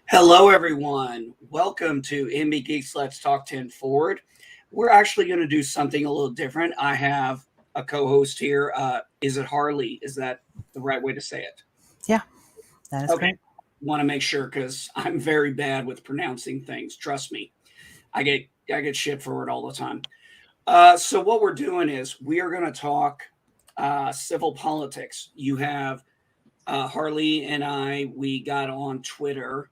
Hello, everyone. Welcome to MB Geeks Let's Talk 10 Forward. We're actually going to do something a little different. I have a co host here. Is it Harley? Is that the right way to say it? Yeah, that is Okay. correct. Want to make sure because I'm very bad with pronouncing things. Trust me, I get shit for it all the time. So what we're doing is we are going to talk civil politics. You have Harley and I. We got on Twitter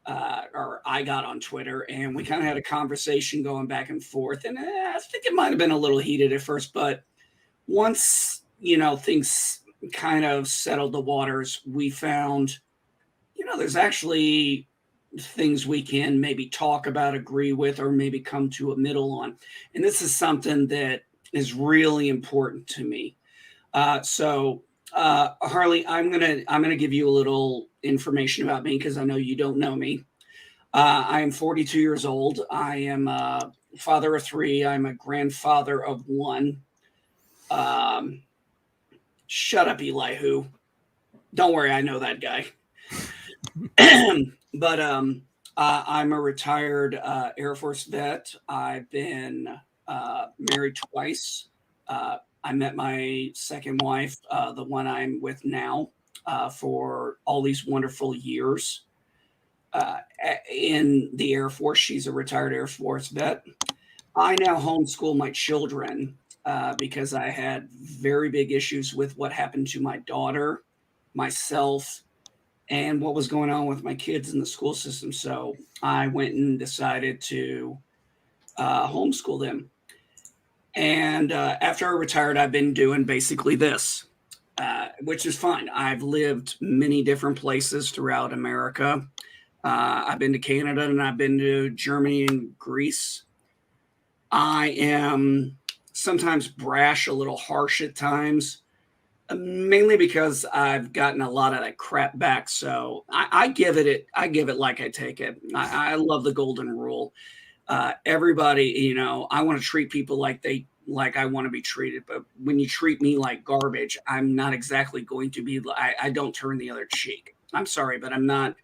or I got on Twitter, and we kind of had a conversation going back and forth. And I think it might have been a little heated at first, but once things kind of settled the waters, we found there's actually things we can maybe talk about, agree with, or maybe come to a middle on. And this is something that is really important to me. Harley, I'm gonna give you a little information about me because I know you don't know me. I am 42 years old. I am a father of three. I'm a grandfather of one. Um, Shut up, Elihu. Don't worry, I know that guy. but I'm a retired Air Force vet. I've been married twice. I met my second wife, the one I'm with now, for all these wonderful years. uh, in the Air Force. She's a retired Air Force vet. I now homeschool my children because I had very big issues with what happened to my daughter, myself, and what was going on with my kids in the school system. So I went and decided to homeschool them. And after I retired, I've been doing basically this, which is fine. I've lived many different places throughout America. I've been to Canada and I've been to Germany and Greece. I am sometimes brash, a little harsh at times, mainly because I've gotten a lot of that crap back. So I give it, I give it like I take it. I love the golden rule. Everybody, I want to treat people like I want to be treated. But when you treat me like garbage, I'm not exactly going to be. I don't turn the other cheek. I'm sorry, but I'm not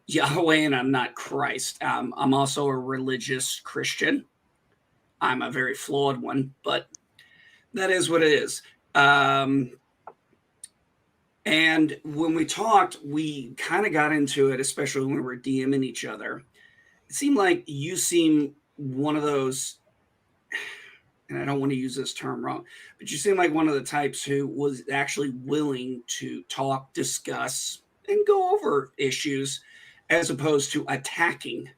Yahweh and I'm not Christ. I'm also a religious Christian. I'm a very flawed one, but that is what it is. Um, and when we talked, we kind of got into it, especially when we were DMing each other. It seemed like you seem one of those, and I don't want to use this term wrong, but you seem like one of the types who was actually willing to talk, discuss, and go over issues as opposed to attacking,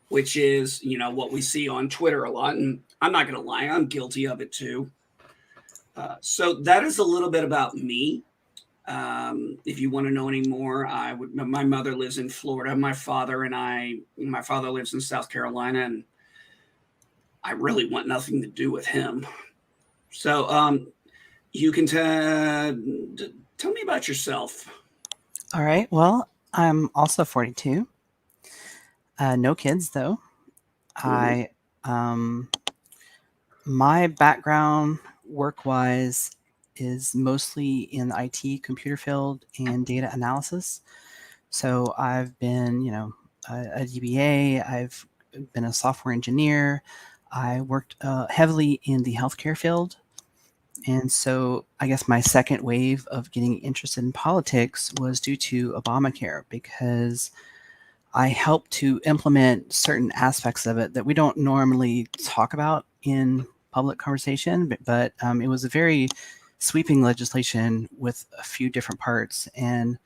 which is, what we see on Twitter a lot. And I'm not going to lie, I'm guilty of it too. So that is a little bit about me. If you want to know any more, I would. My mother lives in Florida. My father lives in South Carolina, and I really want nothing to do with him. So, you can tell me about yourself. All right. Well, I'm also 42. No kids though. Mhm. I My background work-wise is mostly in the IT computer field and data analysis. So I've been, a DBA. I've been a software engineer. I worked heavily in the healthcare field. And so I guess my second wave of getting interested in politics was due to Obamacare because I helped to implement certain aspects of it that we don't normally talk about in public conversation, but it was a very sweeping legislation with a few different parts. And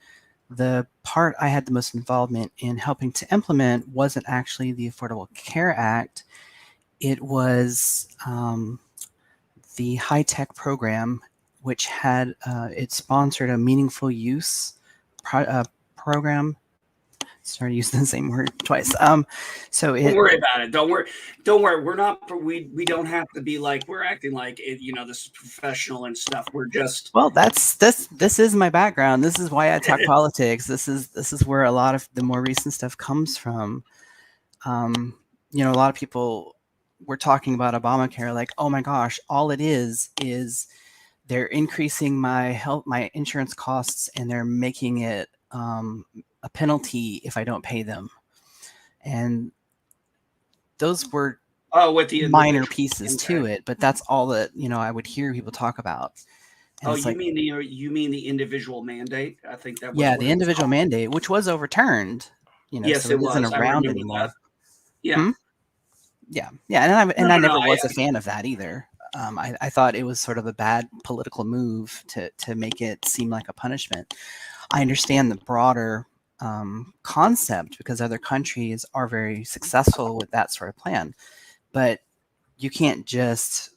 the part I had the most involvement in helping to implement wasn't actually the Affordable Care Act. It was the high tech program, which had it sponsored a meaningful use program. Started using the same word twice. So Don't it worry about it. Don't worry. Don't worry. We're not. We don't have to be like we're acting like it. This is professional and stuff. We're just. well, that's this is my background. This is why I talk politics. This is where a lot of the more recent stuff comes from. Um, a lot of people were talking about Obamacare, like, oh my gosh, all it is they're increasing my insurance costs, and they're making it a penalty if I don't pay them. And those were with the minor individual. pieces Okay. to it, but that's all that, I would hear people talk about. And Oh, it's like, you mean the individual mandate? I think that was yeah, what the it was individual called. mandate, which was overturned, Yes, so it it isn't was. I around remember that. anymore. Yeah. Hmm? Yeah. Yeah. And I, No, and I no, no. never was a fan of that either. I thought it was sort of a bad political move to make it seem like a punishment. I understand the broader concept because other countries are very successful with that sort of plan. But you can't just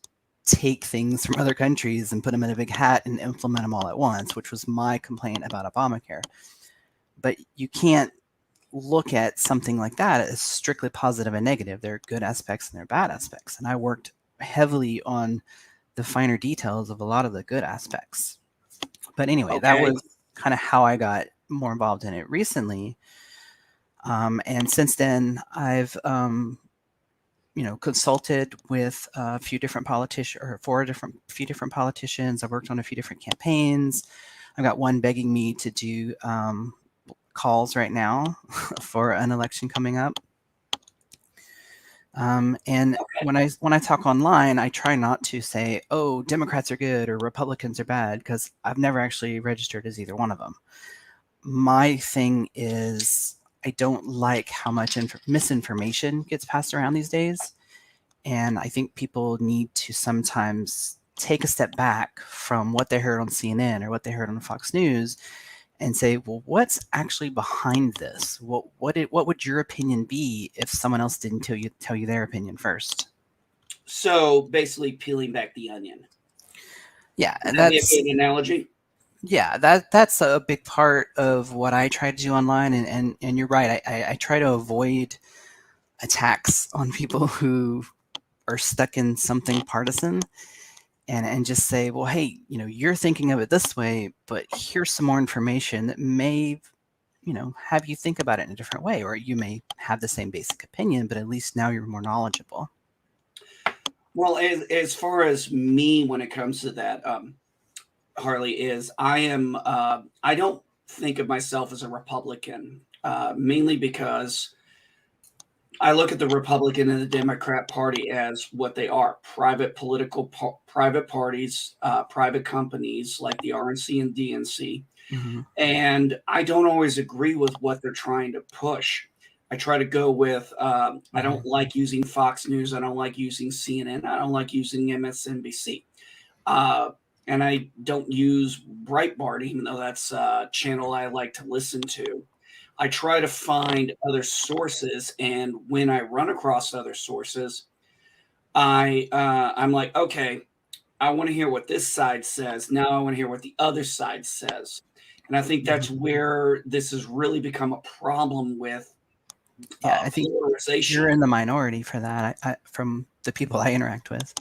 take things from other countries and put them in a big hat and implement them all at once, which was my complaint about Obamacare. But you can't look at something like that as strictly positive and negative. There are good aspects and there are bad aspects. And I worked heavily on the finer details of a lot of the good aspects. But anyway, that Okay. was kind of how I got more involved in it recently. And since then, I've consulted with a few different politicians or few different politicians. I've worked on a few different campaigns. I've got one begging me to do calls right now for an election coming up. And when I talk online, I try not to say, "Oh, Democrats are good" or "Republicans are bad," because I've never actually registered as either one of them. My thing is, I don't like how much misinformation gets passed around these days. And I think people need to sometimes take a step back from what they heard on CNN or what they heard on Fox News and say, well, what's actually behind this? What would your opinion be if someone else didn't tell you their opinion first? So basically peeling back the onion. Yeah, Would and that be a good analogy? that's a big part of what I try to do online. And you're right. I try to avoid attacks on people who are stuck in something partisan and just say, well, hey, you're thinking of it this way, but here's some more information that may, have you think about it in a different way, or you may have the same basic opinion, but at least now you're more knowledgeable. Well, as far as me, when it comes to that, Harley, is I don't think of myself as a Republican, mainly because I look at the Republican and the Democrat Party as what they are: private parties, private companies like the RNC and DNC. Hmm. And I don't always agree with what they're trying to push. I try to go with, I Hmm. don't like using Fox News. I don't like using CNN. I don't like using MSNBC. Uh, and I don't use Breitbart, even though that's a channel I like to listen to. I try to find other sources, and when I run across other sources, I'm like, okay, I want to hear what this side says. Now I want to hear what the other side says. And I think that's Hmm. where this has really become a problem with Yeah, I think you're polarization. in the minority for that. From the people I interact with.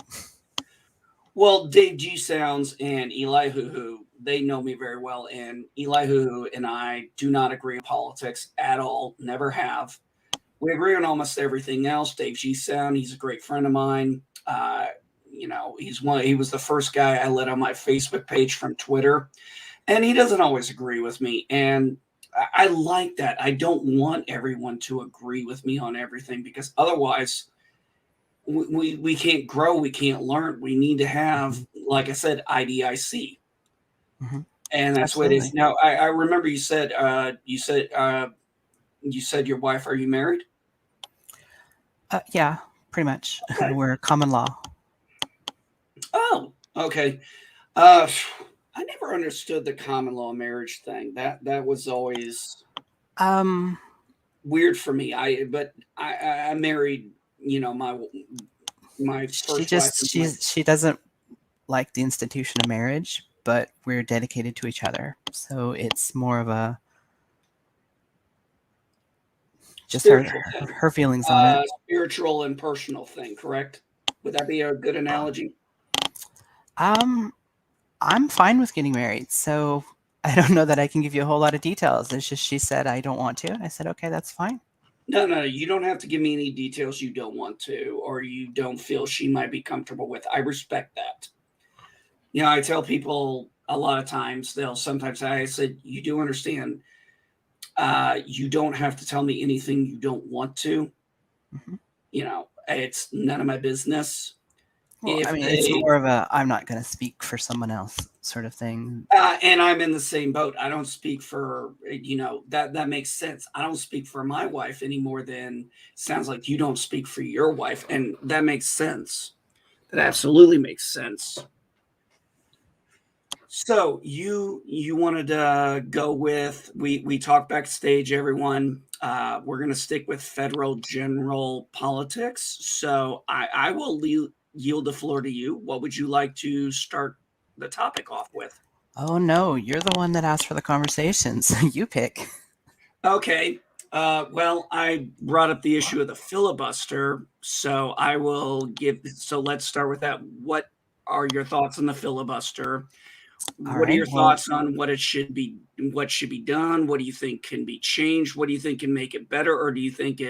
Well, Dave G. Sounds and Eli Hoo, they know me very well. And Eli Hoo and I do not agree on politics at all, never have. We agree on almost everything else. Dave G. Sound, he's a great friend of mine. He was the first guy I let on my Facebook page from Twitter. And he doesn't always agree with me. And I like that. I don't want everyone to agree with me on everything because otherwise we can't grow, we can't learn. We need to have, Hmm. like I said, IDIC. Hmm. And that's what it is. Absolutely. Now I remember you said your wife, are you married? Yeah, pretty much. Okay. We're common law. Oh, okay. Uh I never understood the common law marriage thing. That was always Um, weird for me. I married, my first wife and my she doesn't like the institution of marriage, but we're dedicated to each other. So it's more of a just spiritual thing, her feelings on it. spiritual and personal thing. Correct? Would that be a good analogy? Um, I'm fine with getting married, so I don't know that I can give you a whole lot of details. It's just she said I don't want to, and I said okay, that's fine. No, no, you don't have to give me any details you don't want to, or you don't feel she might be comfortable with. I respect that. I tell people a lot of times, they'll sometimes I said, you do understand You don't have to tell me anything you don't want to. Mhm. It's none of my business. Well, I If mean, it's they more of a I'm not going to speak for someone else sort of thing. and I'm in the same boat. I don't speak for that makes sense. I don't speak for my wife any more than sounds like you don't speak for your wife, and that makes sense. That absolutely makes sense. So you wanted to go with we talked backstage, everyone. We're gonna stick with federal general politics. So I will yield the floor to you. What would you like to start the topic off with? Oh no, you're the one that asked for the conversations. You pick. Okay. Well, I brought up the issue of the filibuster, so I will give. So let's start with that. What are your thoughts on the filibuster? All What are right. your Well, thoughts on what should be done? What do you think can be changed? What do you think can make it better, or do you think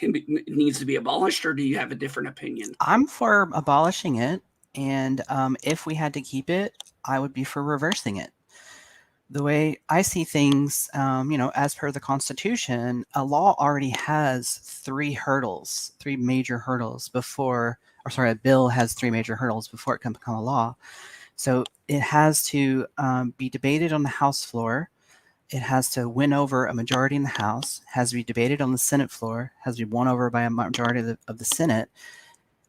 needs to be abolished, or do you have a different opinion? I'm for abolishing it, and if we had to keep it, I would be for reversing it. The way I see things, as per the Constitution, a law already has three major hurdles before, or sorry, a bill has three major hurdles before it can become a law. So it has to be debated on the House floor. It has to win over a majority in the House, has to be debated on the Senate floor, has to be won over by a majority of the Senate,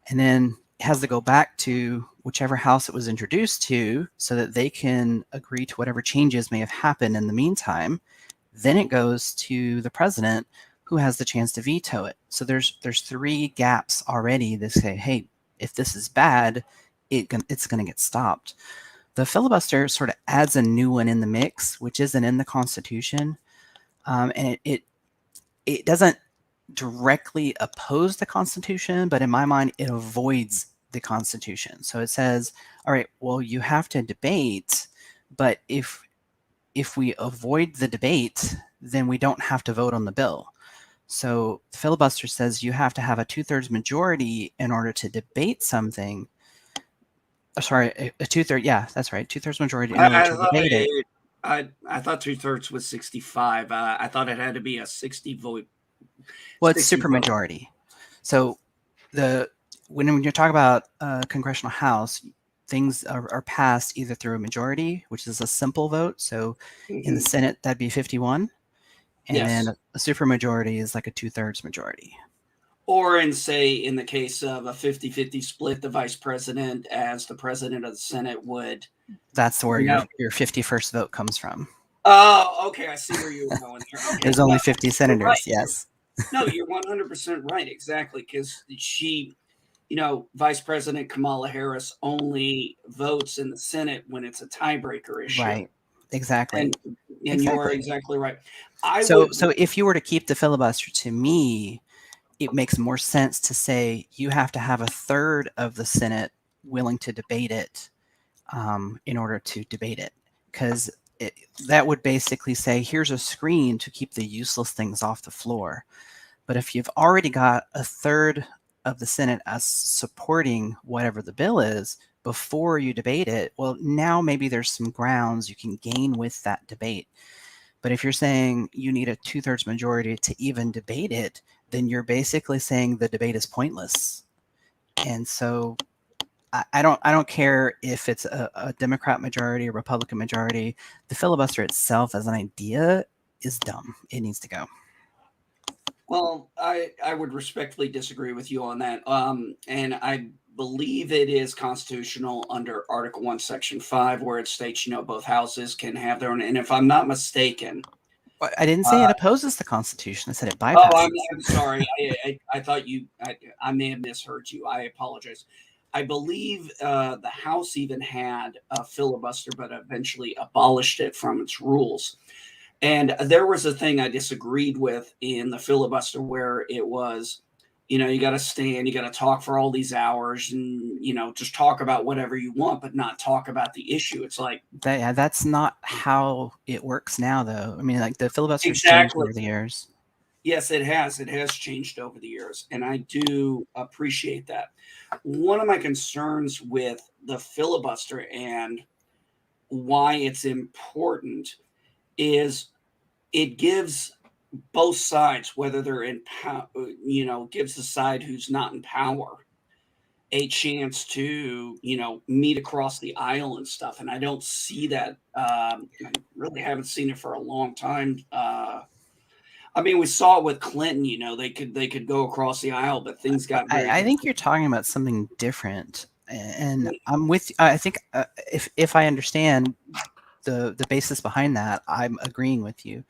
and then it has to go back to whichever house it was introduced to so that they can agree to whatever changes may have happened in the meantime. Then it goes to the president, who has the chance to veto it. So there's three gaps already that say, hey, if this is bad, it's going to get stopped. The filibuster sort of adds a new one in the mix, which isn't in the Constitution, and it doesn't directly oppose the Constitution, but in my mind, it avoids the Constitution. So it says, all right, well, you have to debate, but if we avoid the debate, then we don't have to vote on the bill. So the filibuster says you have to have a two-thirds majority in order to debate something. Sorry, a two-third. Yeah, that's right. Two-thirds majority in I, order I to thought debate it. I thought 2/3 was 65. I thought it had to be a Well, it's 60 vote. supermajority. So the when you talk about congressional house, things are passed either through a majority, which is a simple vote. So in the Mhm. Senate, that'd be 51, and then Yes. a supermajority is like a two-thirds majority. Or in the case of a 50-50 split, the vice president as the president of the Senate would, That's where you know. your 51st vote comes from. Oh, okay. I see where you were going there. Okay. There's Well, only 50 you're right. senators. Yes, No, you're 100% right. Exactly. Because Vice President Kamala Harris only votes in the Senate when it's a tiebreaker issue. right. Exactly. And and you are Exactly. exactly right. I So would so if you were to keep the filibuster, to me, it makes more sense to say you have to have a third of the Senate willing to debate it in order to debate it. Because that would basically say, here's a screen to keep the useless things off the floor. But if you've already got a third of the Senate as supporting whatever the bill is before you debate it, well, now maybe there's some grounds you can gain with that debate. But if you're saying you need a two-thirds majority to even debate it, then you're basically saying the debate is pointless. And so I don't care if it's a Democrat majority or Republican majority. The filibuster itself as an idea is dumb. It needs to go. Well, I would respectfully disagree with you on that. And I believe it is constitutional under Article 1, Section 5, where it states, both houses can have their own. And if I'm not mistaken, But I didn't say uh, it opposes the Constitution. I said it oh, bypasses. I'm sorry. I thought I may have misheard you. I apologize. I believe the House even had a filibuster, but eventually abolished it from its rules. And there was a thing I disagreed with in the filibuster where it was, you got to stand, you got to talk for all these hours and, just talk about whatever you want, but not talk about the issue. It's like, Yeah, that's not how it works now, though. I mean, like the filibuster's changed exactly. over the years. Yes, it has. It has changed over the years. And I do appreciate that. One of my concerns with the filibuster and why it's important is it gives both sides, whether they're in power, gives the side who's not in power a chance to, meet across the aisle and stuff. And I don't see that. I really haven't seen it for a long time. I mean, we saw it with Clinton. They could go across the aisle, but things got very. I think you're talking about something different, and I'm with. I think if I understand the basis behind that, I'm agreeing with you.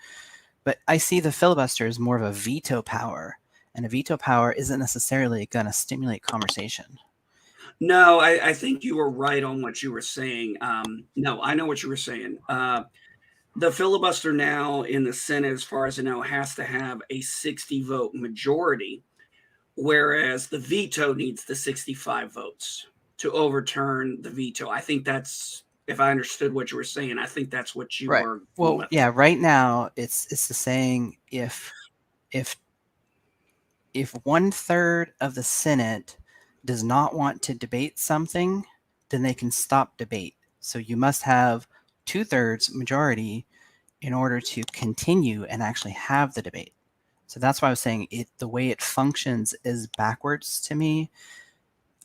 But I see the filibuster as more of a veto power, and a veto power isn't necessarily going to stimulate conversation. No, I think you were right on what you were saying. No, I know what you were saying. The filibuster now in the Senate, as far as I know, has to have a 60 vote majority, whereas the veto needs the 65 votes to overturn the veto. I think that's, if I understood what you were saying, I think that's what you Right. were going Well, with. yeah. Right now, it's the saying if if 1/3 of the Senate does not want to debate something, then they can stop debate. So you must have 2/3 majority in order to continue and actually have the debate. So that's why I was saying it. The way it functions is backwards to me.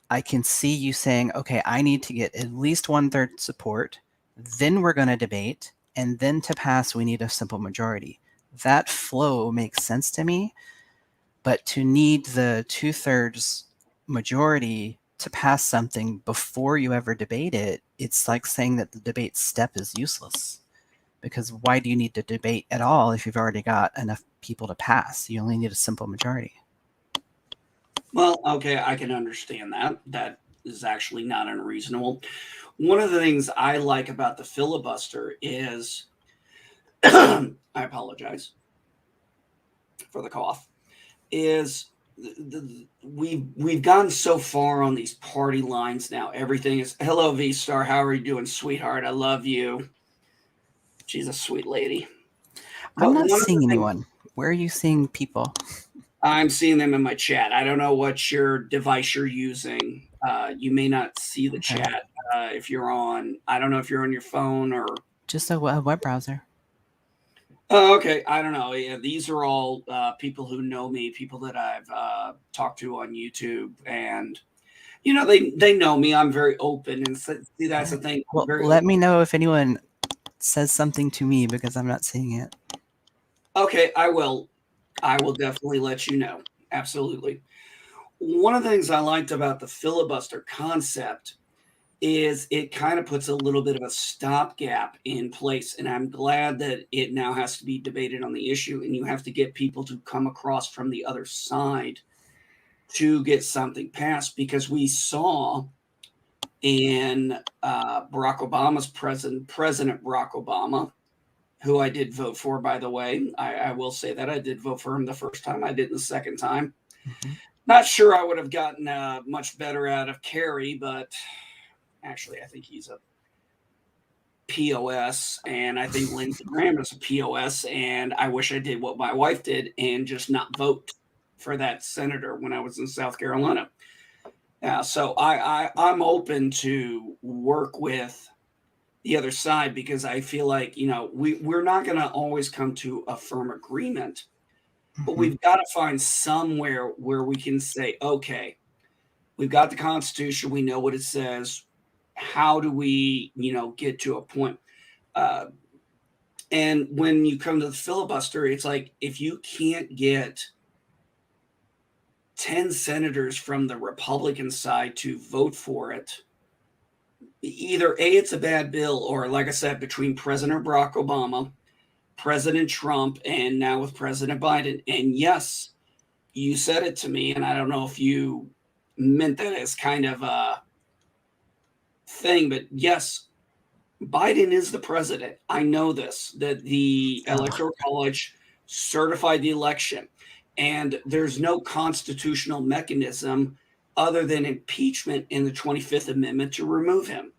I can see you saying, okay, I need to get at least 1/3 support, then we're going to debate, and then to pass, we need a simple majority. That flow makes sense to me, but to need the 2/3 majority to pass something before you ever debate it, it's like saying that the debate step is useless. Because why do you need to debate at all if you've already got enough people to pass? You only need a simple majority. Well, okay, I can understand that. That is actually not unreasonable. One of the things I like about the filibuster is, I apologize for the cough, is we've gone so far on these party lines now. Everything is hello V Star, how are you doing, sweetheart? I love you. She's a sweet lady. I'm But not one of the seeing things anyone. Where are you seeing people? I'm seeing them in my chat. I don't know what your device you're using. You may not see the Okay. chat if you're on. I don't know if you're on your phone or. Just a web browser. Oh, okay. I don't know. Yeah, these are all people who know me, people that I've talked to on YouTube, and they know me. I'm very open, and see that's the thing. I'm Well, very let open. me know if anyone says something to me because I'm not seeing it. Okay, I will. I will definitely let you know. Absolutely. One of the things I liked about the filibuster concept is it kind of puts a little bit of a stopgap in place. And I'm glad that it now has to be debated on the issue, and you have to get people to come across from the other side to get something passed because we saw in Barack Obama's President Barack Obama, who I did vote for, by the way. I will say that I did vote for him the first time. I did the second time. Mm-hmm. Not sure I would have gotten much better out of Kerry, but actually, I think he's a POS, and I think Lindsey Graham is a POS. And I wish I did what my wife did and just not vote for that senator when I was in South Carolina. So I'm open to work with the other side because I feel like we're not going to always come to a firm agreement, but Mm-hmm. we've got to find somewhere where we can say, okay, we've got the Constitution, we know what it says. How do we, get to a point? Uh, and when you come to the filibuster, it's like if you can't get 10 senators from the Republican side to vote for it, either A, it's a bad bill, or like I said, between President Barack Obama, President Trump, and now with President Biden. And yes, you said it to me, and I don't know if you meant that as kind of a thing, but yes, Biden is the president. I know this, that the Electoral College certified the election, and there's no constitutional mechanism other than impeachment in the 25th Amendment to remove him.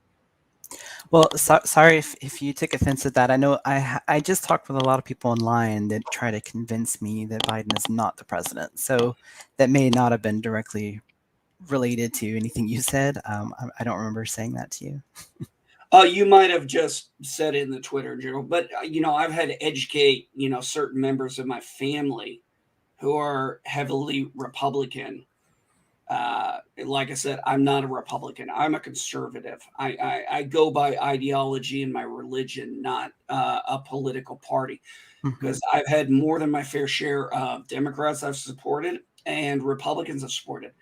Well, sorry if you took offense at that. I know I just talked with a lot of people online that try to convince me that Biden is not the president. So that may not have been directly related to anything you said. I don't remember saying that to you. You might have just said it in the Twitter in general, but I've had to educate certain members of my family who are heavily Republican. Like I said, I'm not a Republican. I'm a conservative. I go by ideology and my religion, not a political party. Hmm. Because I've had more than my fair share of Democrats I've supported and Republicans I've supported.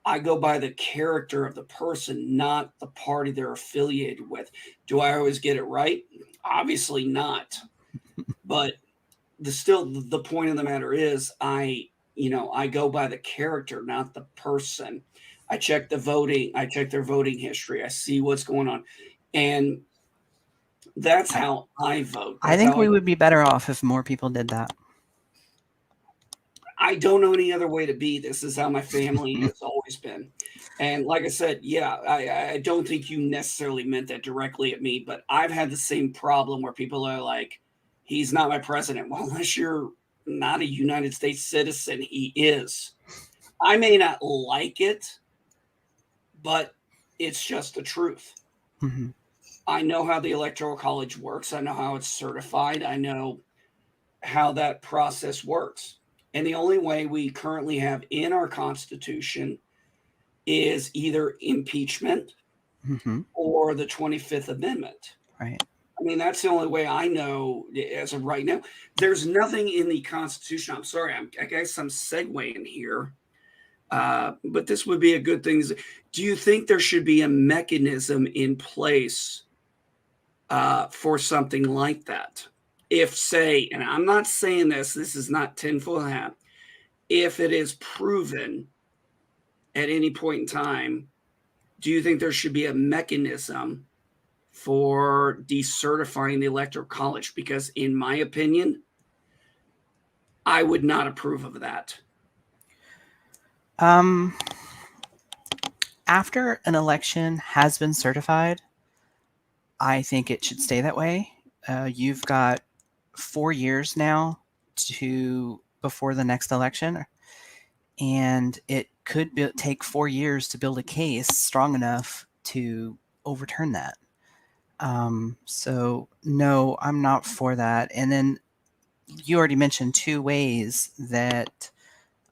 I go by the character of the person, not the party they're affiliated with. Do I always get it right? Obviously not. But the point of the matter is I go by the character, not the person. I check the voting, I check their voting history, I see what's going on. And that's I, how I vote. I That's think how we would be better off if more people did that. I don't know any other way to be. This is how my family has always been. And like I said, yeah, I don't think you necessarily meant that directly at me, but I've had the same problem where people are like, he's not my president. Well, unless you're not a United States citizen, he is. I may not like it, but it's just the truth. Hmm. I know how the Electoral College works. I know how it's certified. I know how that process works. And the only way we currently have in our Constitution is either impeachment Hmm. or the 25th Amendment. Right. I mean, that's the only way I know as of right now. There's nothing in the Constitution. I'm sorry, I guess I'm segueing here, but this would be a good thing. Do you think there should be a mechanism in place for something like that? If, say, and I'm not saying this is not tinfoil hat, if it is proven at any point in time, do you think there should be a mechanism for decertifying the Electoral College? Because, in my opinion, I would not approve of that. Um, After an election has been certified, I think it should stay that way. You've got 4 years now to before the next election, and it could take 4 years to build a case strong enough to overturn that. So no, I'm not for that. And then you already mentioned two ways that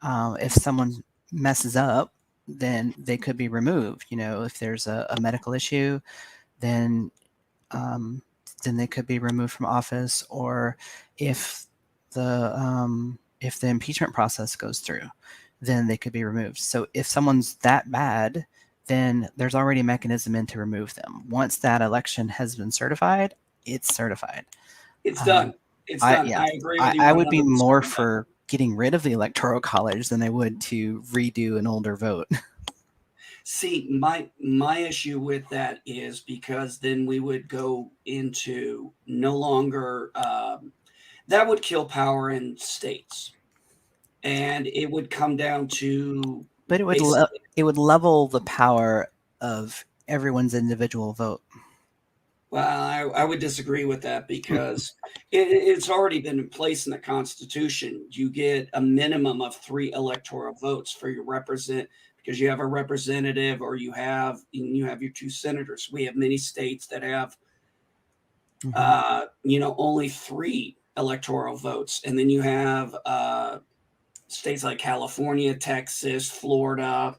if someone messes up, then they could be removed. If there's a medical issue, then um, then they could be removed from office, or if the impeachment process goes through, then they could be removed. So if someone's that bad, then there's already a mechanism in to remove them. Once that election has been certified, it's certified. It's Um, done. It's I done. yeah, I agree with I, you I would be 100% more on that. for getting rid of the electoral college than I would to redo an older vote. See, my issue with that is because then we would go into no longer that would kill power in states, and it would come down to But basically. it would level the power of everyone's individual vote. Well, I would disagree with that because it's already been in place in the Constitution. You get a minimum of 3 electoral votes for your represent because you have a representative or you have your 2 senators. We have many states that have Hmm. only 3 electoral votes, and then you have states like California, Texas, Florida,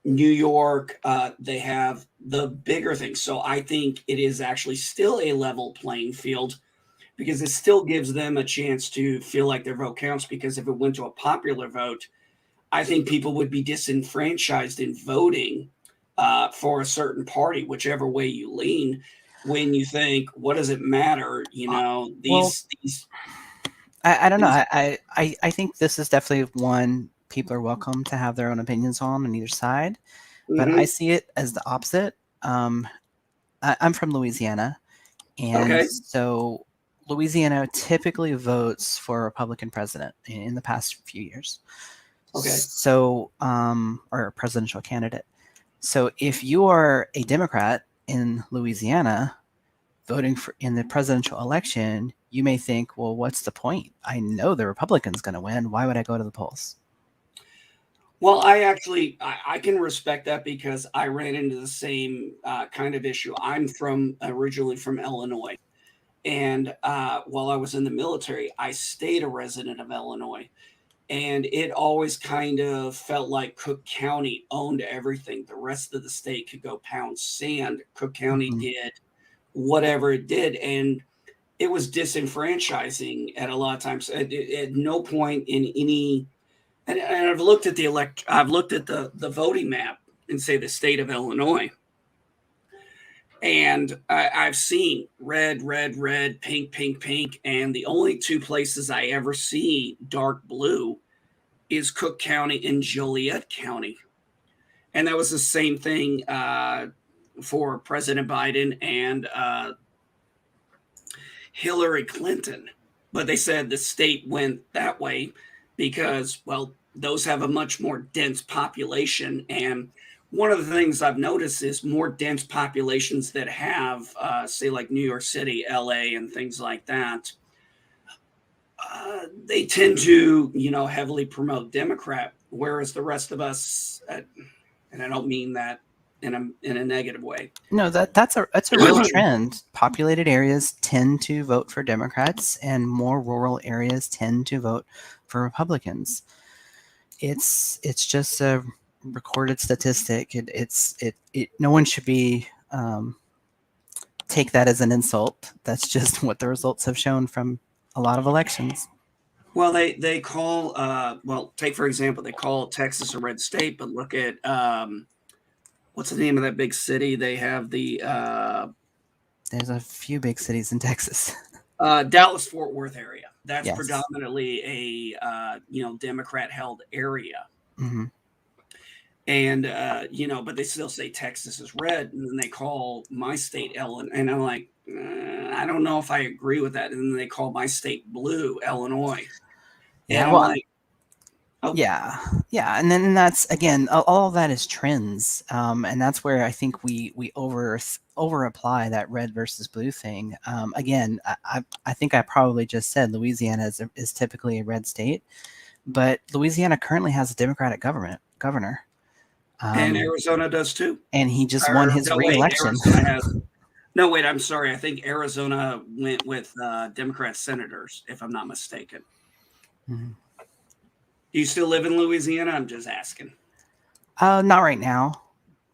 New York, they have the bigger things. So I think it is actually still a level playing field because it still gives them a chance to feel like their vote counts. Because if it went to a popular vote, I think people would be disenfranchised in voting for a certain party, whichever way you lean. When you think, what does it matter? Uh, well, These I don't know. these. I think this is definitely one people are welcome to have their own opinions on either side, but I Mhm. see it as the opposite. I'm from Louisiana, and Okay, so Louisiana typically votes for a Republican president in the past few years. okay. So, or a presidential candidate. So, if you are a Democrat in Louisiana voting for in the presidential election, you may think, well, what's the point? I know the Republican's going to win. Why would I go to the polls? Well, I can respect that because I ran into the same kind of issue. I'm from originally from Illinois, and while I was in the military, I stayed a resident of Illinois, and it always kind of felt like Cook County owned everything. The rest of the state could go pound sand. Cook County Mhm. did whatever it did, and it was disenfranchising at a lot of times. At no point in any, and I've looked at the voting map in say the state of Illinois, and I've seen red, red, red, pink, pink, pink, and the only two places I ever see dark blue is Cook County and Joliet County. And that was the same thing for President Biden and Hillary Clinton. But they said the state went that way because, well, those have a much more dense population. And one of the things I've noticed is more dense populations that have, say, like New York City, LA, and things like that. They tend to, heavily promote Democrat, whereas the rest of us, and I don't mean that in a negative way. No, that's a real trend. Populated areas tend to vote for Democrats, and more rural areas tend to vote for Republicans. It's just a recorded statistic. No one should be take that as an insult. That's just what the results have shown from a lot of elections. Well, they call well, take for example, they call Texas a red state, but look at what's the name of that big city? They have the There's a few big cities in Texas. Dallas Fort Worth area. That's Yes. predominantly a Democrat held area, Hmm. and but they still say Texas is red, and then they call my state Ellen, and I'm like, I don't know if I agree with that, and then they call my state blue, Illinois, Yeah. and I'm Well, like, oh, yeah, and then that's again, all of that is trends, and that's where I think we over apply that red versus blue thing. Again, I think I probably just said Louisiana is typically a red state, but Louisiana currently has a Democratic governor, and um, Arizona does too. and he just won Or his no, wait, reelection. Arizona has. No, wait, I'm sorry. I think Arizona went with Democrat senators, if I'm not mistaken. Mhm. Do you still live in Louisiana? I'm just asking. Not right now,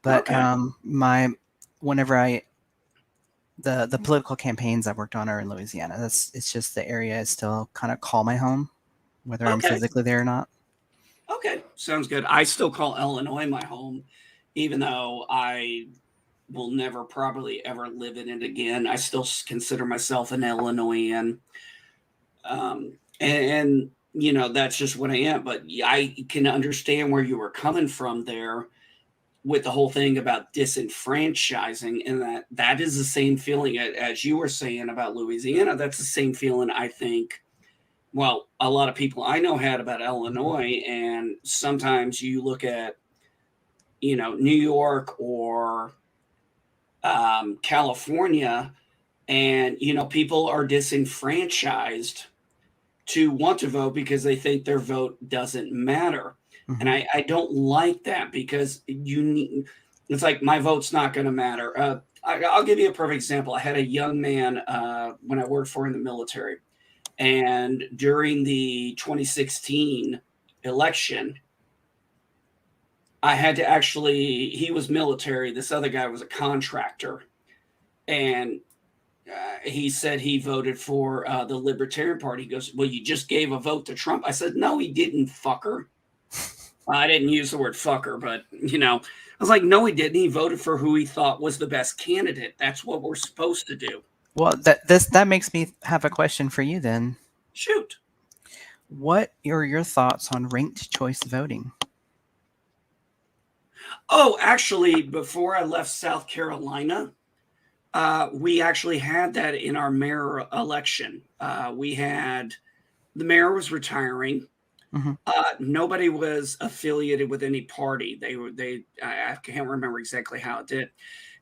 but Okay. my whenever I the political campaigns I've worked on are in Louisiana. It's just the area I still kind of call my home, whether I'm Okay. physically there or not. Okay. Sounds good. I still call Illinois my home, even though I will never probably ever live in it again. I still consider myself an Illinoisan. And that's just what I am. But I can understand where you were coming from there with the whole thing about disenfranchising, and that is the same feeling as you were saying about Louisiana. That's the same feeling I think, well, a lot of people I know had about Illinois. And sometimes you look at New York or California, and people are disenfranchised to want to vote because they think their vote doesn't matter. And Hmm. I don't like that because it's like my vote's not going to matter. I'll give you a perfect example. I had a young man when I worked for in the military, and during the 2016 election, I had to actually, he was military, this other guy was a contractor, and he said he voted for the Libertarian Party. He goes, "Well, you just gave a vote to Trump." I said, "No, he didn't, fucker." I didn't use the word fucker, but I was like, "No, he didn't. He voted for who he thought was the best candidate. That's what we're supposed to do." Well, that makes me have a question for you then. Shoot. What are your thoughts on ranked choice voting? Oh, actually, before I left South Carolina, we actually had that in our mayor election. We had the mayor was retiring. Hmm. Nobody was affiliated with any party. I can't remember exactly how it did.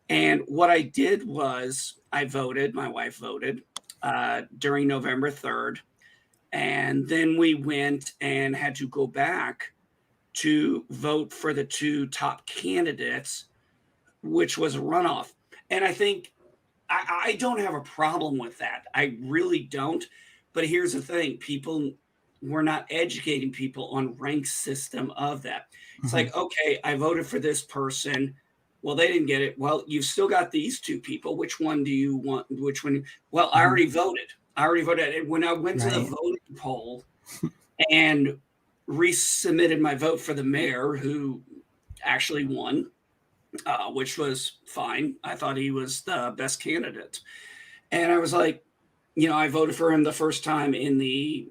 And what I did was I voted, my wife voted during November 3rd. And then we went and had to go back. to vote for the two top candidates, which was a runoff. And I think I don't have a problem with that. I really don't. But here's the thing: we're not educating people on rank system of that. It's Mhm. like, okay, I voted for this person. Well, they didn't get it. Well, you've still got these two people. Which one do you want? Which one? Well, I Mhm. already voted. I already voted. And when I went to the Right. voting poll and resubmitted my vote for the mayor, who actually won, which was fine. I thought he was the best candidate. And I was like, I voted for him the first time in the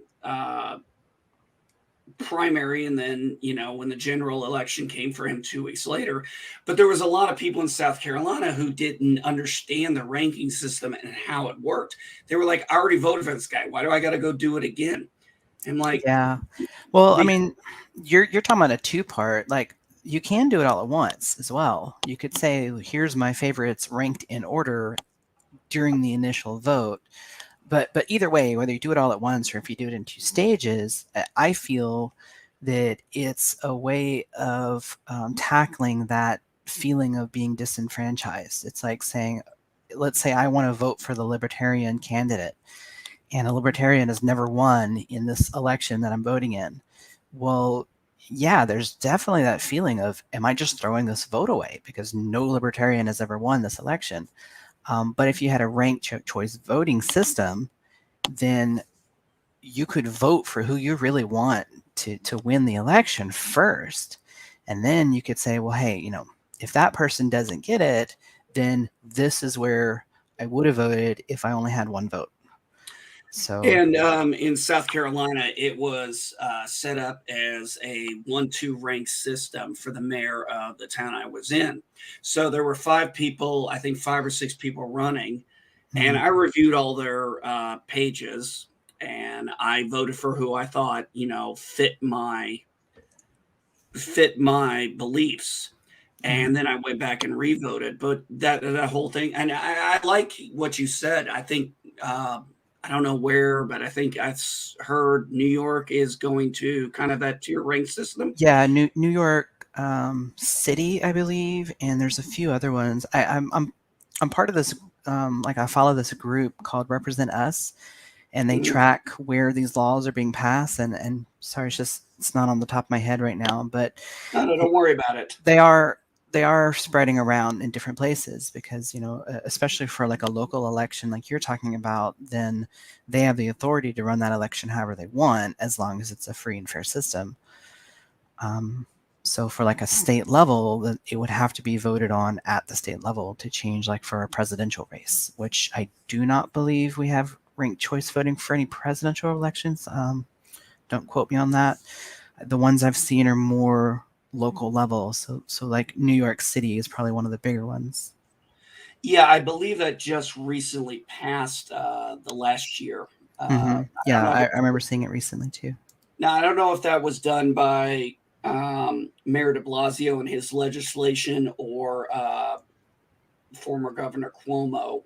primary, and then when the general election came for him 2 weeks later. But there was a lot of people in South Carolina who didn't understand the ranking system and how it worked. They were like, I already voted for this guy, why do I got to go do it again? I'm like, Yeah. Well, I because mean, you're talking about a two-part. Like, you can do it all at once as well. You could say, here's my favorites ranked in order during the initial vote. But either way, whether you do it all at once or if you do it in two stages, I feel that it's a way of tackling that feeling of being disenfranchised. It's like saying, let's say I want to vote for the libertarian candidate, and a libertarian has never won in this election that I'm voting in. Well, yeah, there's definitely that feeling of, am I just throwing this vote away because no libertarian has ever won this election? But if you had a ranked choice voting system, then you could vote for who you really want to win the election first. And then you could say, well, hey, if that person doesn't get it, then this is where I would have voted if I only had one vote. So, And in South Carolina, it was set up as a 1-2 rank system for the mayor of the town I was in. So there were 5 people, I think 5 or 6 people running, and mhm, I reviewed all their pages, and I voted for who I thought fit my beliefs. mhm. And then I went back and revoted. But that whole thing, and I like what you said. I think I don't know where, but I think I've heard New York is going to kind of that tier rank system. Yeah, New York City, I believe, and there's a few other ones. I'm part of this. Like, I follow this group called Represent Us, and they Mhm. track where these laws are being passed. And sorry, it's not on the top of my head right now, but No, no, it, don't worry about it. they are spreading around in different places because especially for like a local election like you're talking about, then they have the authority to run that election however they want as long as it's a free and fair system. um, so for like a state level, it would have to be voted on at the state level to change, like for a presidential race, which I do not believe we have ranked choice voting for any presidential elections. Don't quote me on that. The ones I've seen are more local level. So like New York City is probably one of the bigger ones. Yeah, I believe that just recently passed the last year. I don't Yeah, know. I remember seeing it recently too. Now, I don't know if that was done by Mayor de Blasio and his legislation or former Governor Cuomo.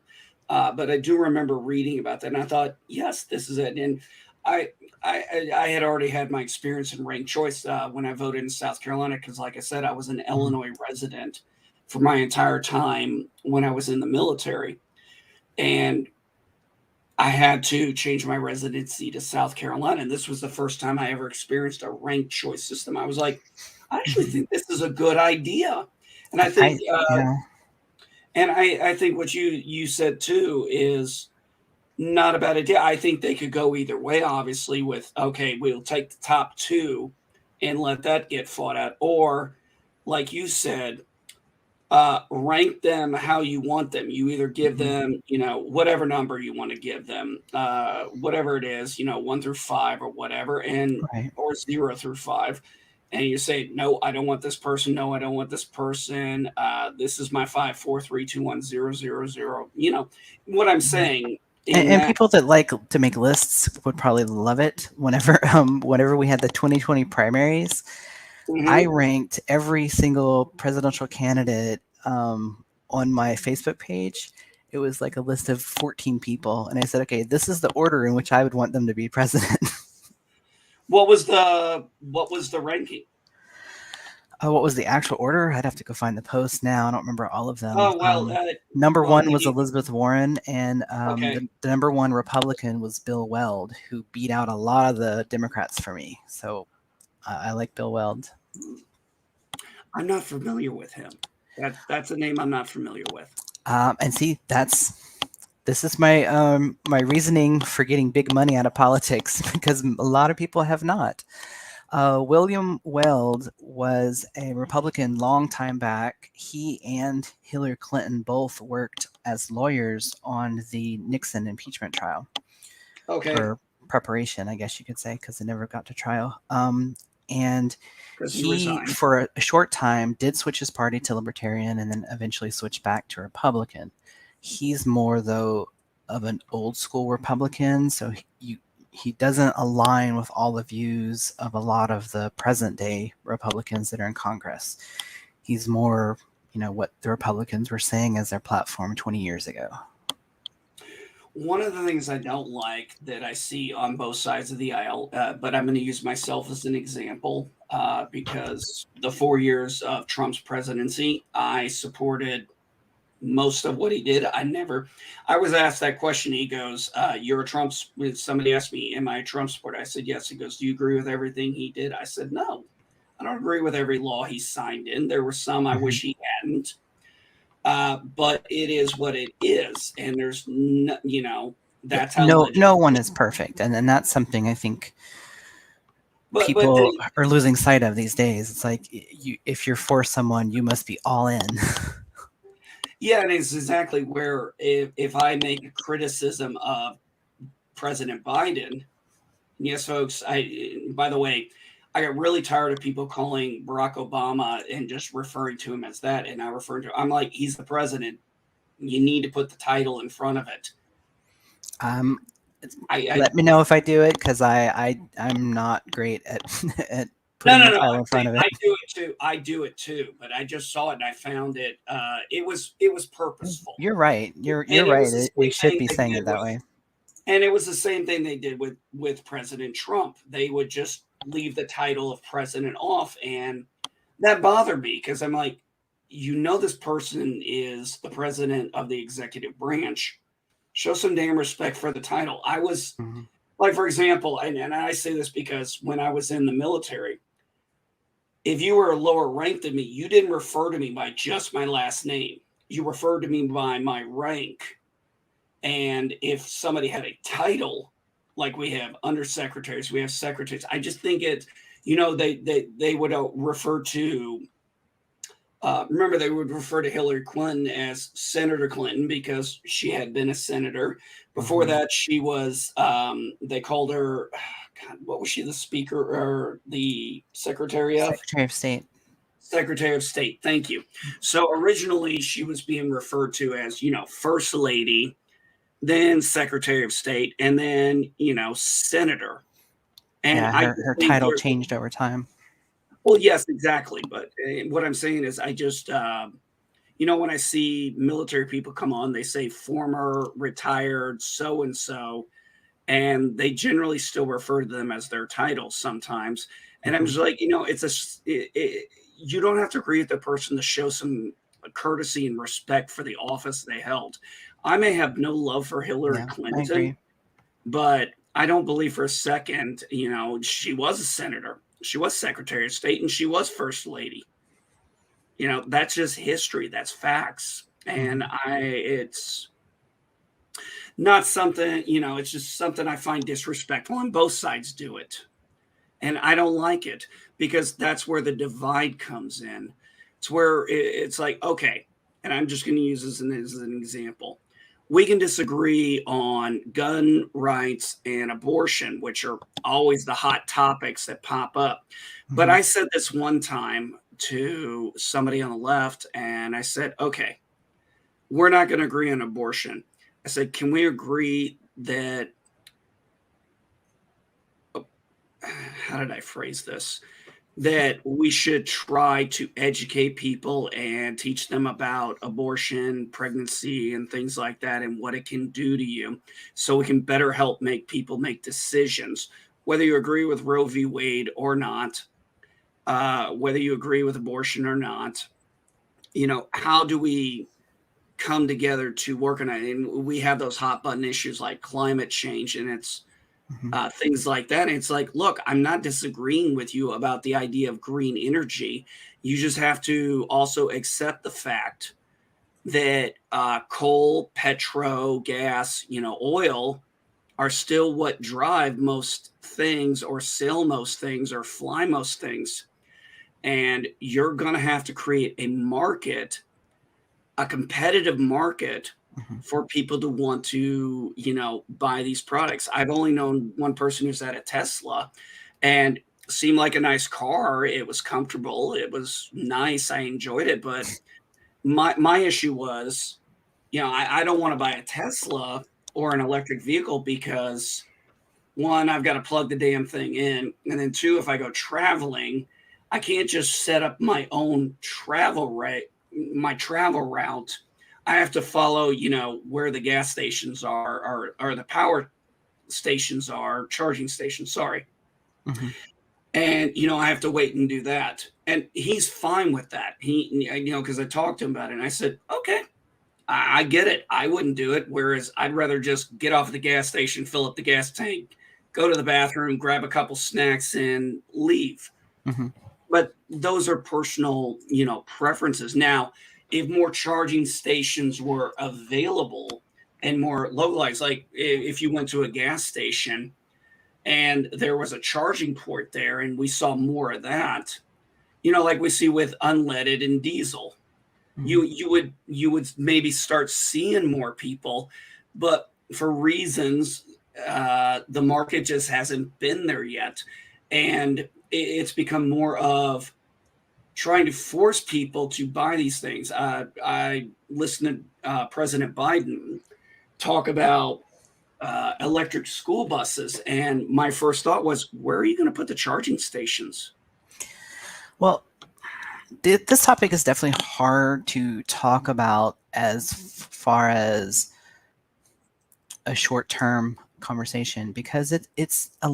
But I do remember reading about that, and I thought, yes, this is it. And I, I had already had my experience in ranked choice when I voted in South Carolina because, like I said, I was an Mhm. Illinois resident for my entire time when I was in the military, and I had to change my residency to South Carolina, and this was the first time I ever experienced a ranked choice system. I was like, I actually Mhm. think this is a good idea, and I think Yeah. I think what you said too is not a bad idea. I think they could go either way, obviously, with okay, we'll take the top two and let that get fought out. Or, like you said, rank them how you want them. You either give Mhm. them, whatever number you want to give them, whatever it is, 1 through 5 or whatever, and Right. or 0 through 5. And you say, no, I don't want this person. No, I don't want this person. This is my 5, 4, 3, 2, 1, 0, 0, 0. What I'm Mhm. saying And, in and that. people that like to make lists would probably love it. Whenever we had the 2020 primaries, I Mhm. ranked every single presidential candidate on my Facebook page. It was like a list of 14 people, and I said, okay, this is the order in which I would want them to be president. What was the ranking? Oh, what was the actual order? I'd have to go find the post now. I don't remember all of them. Oh well, Number well, one was Elizabeth Warren, and okay. the number one Republican was Bill Weld, who beat out a lot of the Democrats for me. So I like Bill Weld. I'm not familiar with him. That's a name I'm not familiar with. And see, this is my reasoning for getting big money out of politics because a lot of people have not. William Weld was a Republican long time back. He and Hillary Clinton both worked as lawyers on the Nixon impeachment trial, Okay, or preparation, I guess you could say, because it never got to trial. And because he he, resigned. for a short time, did switch his party to Libertarian and then eventually switched back to Republican. He's more, though, of an old school Republican, so he doesn't align with all the views of a lot of the present day Republicans that are in Congress. He's more, what the Republicans were saying as their platform 20 years ago. One of the things I don't like that I see on both sides of the aisle, but I'm going to use myself as an example because the 4 years of Trump's presidency, I supported most of what he did. I was asked that question. He goes, you're a Trump, somebody asked me, am I a Trump supporter? I said, yes. He goes, do you agree with everything he did? I said, no, I don't agree with every law he signed in. There were some I wish he hadn't. But it is what it is. And there's, that's how no one is perfect. And that's something I think people are losing sight of these days. It's like, if you're for someone, you must be all in. Yeah, and it's exactly where if I make a criticism of President Biden, yes, folks, by the way, I got really tired of people calling Barack Obama and just referring to him as that, and I refer to I'm like, he's the president. You need to put the title in front of it. Let me know if I do it, because I'm not great at putting the title in front of it. I do it too, but I just saw it and I found it. It was purposeful. You're right. You're right. We should be saying it that way. And it was the same thing they did with President Trump. They would just leave the title of president off, and that bothered me because I'm like, this person is the president of the executive branch. Show some damn respect for the title. I was like, for example, and I say this because when I was in the military, if you were a lower rank than me, you didn't refer to me by just my last name. You referred to me by my rank. And if somebody had a title, like we have undersecretaries, we have secretaries, I just think they would refer to, remember, they would refer to Hillary Clinton as Senator Clinton because she had been a senator. Before that, she was, they called her, God, what was she, the speaker or the secretary of? Secretary of State. Secretary of State, thank you. So originally she was being referred to as, First Lady, then Secretary of State, and then, Senator. And yeah, her title changed over time. Well, yes, exactly. But what I'm saying is I just, when I see military people come on, they say former, retired, so-and-so, and they generally still refer to them as their titles sometimes. And I'm just like, you don't have to agree with the person to show some courtesy and respect for the office they held. I may have no love for Hillary Clinton, but I don't believe for a second, she was a senator, she was Secretary of State, and she was First Lady. That's just history. That's facts. And it's not something, it's just something I find disrespectful, and both sides do it. And I don't like it because that's where the divide comes in. It's where it's like, okay, and I'm just going to use this as an example. We can disagree on gun rights and abortion, which are always the hot topics that pop up. But I said this one time to somebody on the left, and I said, okay, we're not going to agree on abortion. I said, can we agree that, how did I phrase this? That we should try to educate people and teach them about abortion, pregnancy, and things like that, and what it can do to you, so we can better help make people make decisions, whether you agree with Roe v. Wade or not. whether you agree with abortion or not, how do we come together to work on it? And we have those hot button issues like climate change, and it's Mhm. things like that. And it's like, look, I'm not disagreeing with you about the idea of green energy. You just have to also accept the fact that coal, petro, gas, oil are still what drive most things or sell most things or fly most things. And you're going to have to create a market, a competitive market Mhm. for people to want to, buy these products. I've only known one person who's had a Tesla and seemed like a nice car. It was comfortable. It was nice. I enjoyed it. But my issue was, I don't want to buy a Tesla or an electric vehicle because one, I've got to plug the damn thing in. And then two, if I go traveling, I can't just set up my own my travel route. I have to follow, where the gas stations are or the power stations are, charging stations, sorry. Mhm. And, I have to wait and do that. And he's fine with that. Because I talked to him about it and I said, okay, I get it. I wouldn't do it. Whereas I'd rather just get off at the gas station, fill up the gas tank, go to the bathroom, grab a couple snacks, and leave. Mhm. But those are personal, preferences. Now, if more charging stations were available and more localized, like if you went to a gas station and there was a charging port there, and we saw more of that, like we see with unleaded and diesel, Mhm. you would maybe start seeing more people, but for reasons the market just hasn't been there yet, and it's become more of trying to force people to buy these things. I listened to President Biden talk about electric school buses, and my first thought was, where are you going to put the charging stations? Well, this topic is definitely hard to talk about as far as a short-term conversation because um, it's a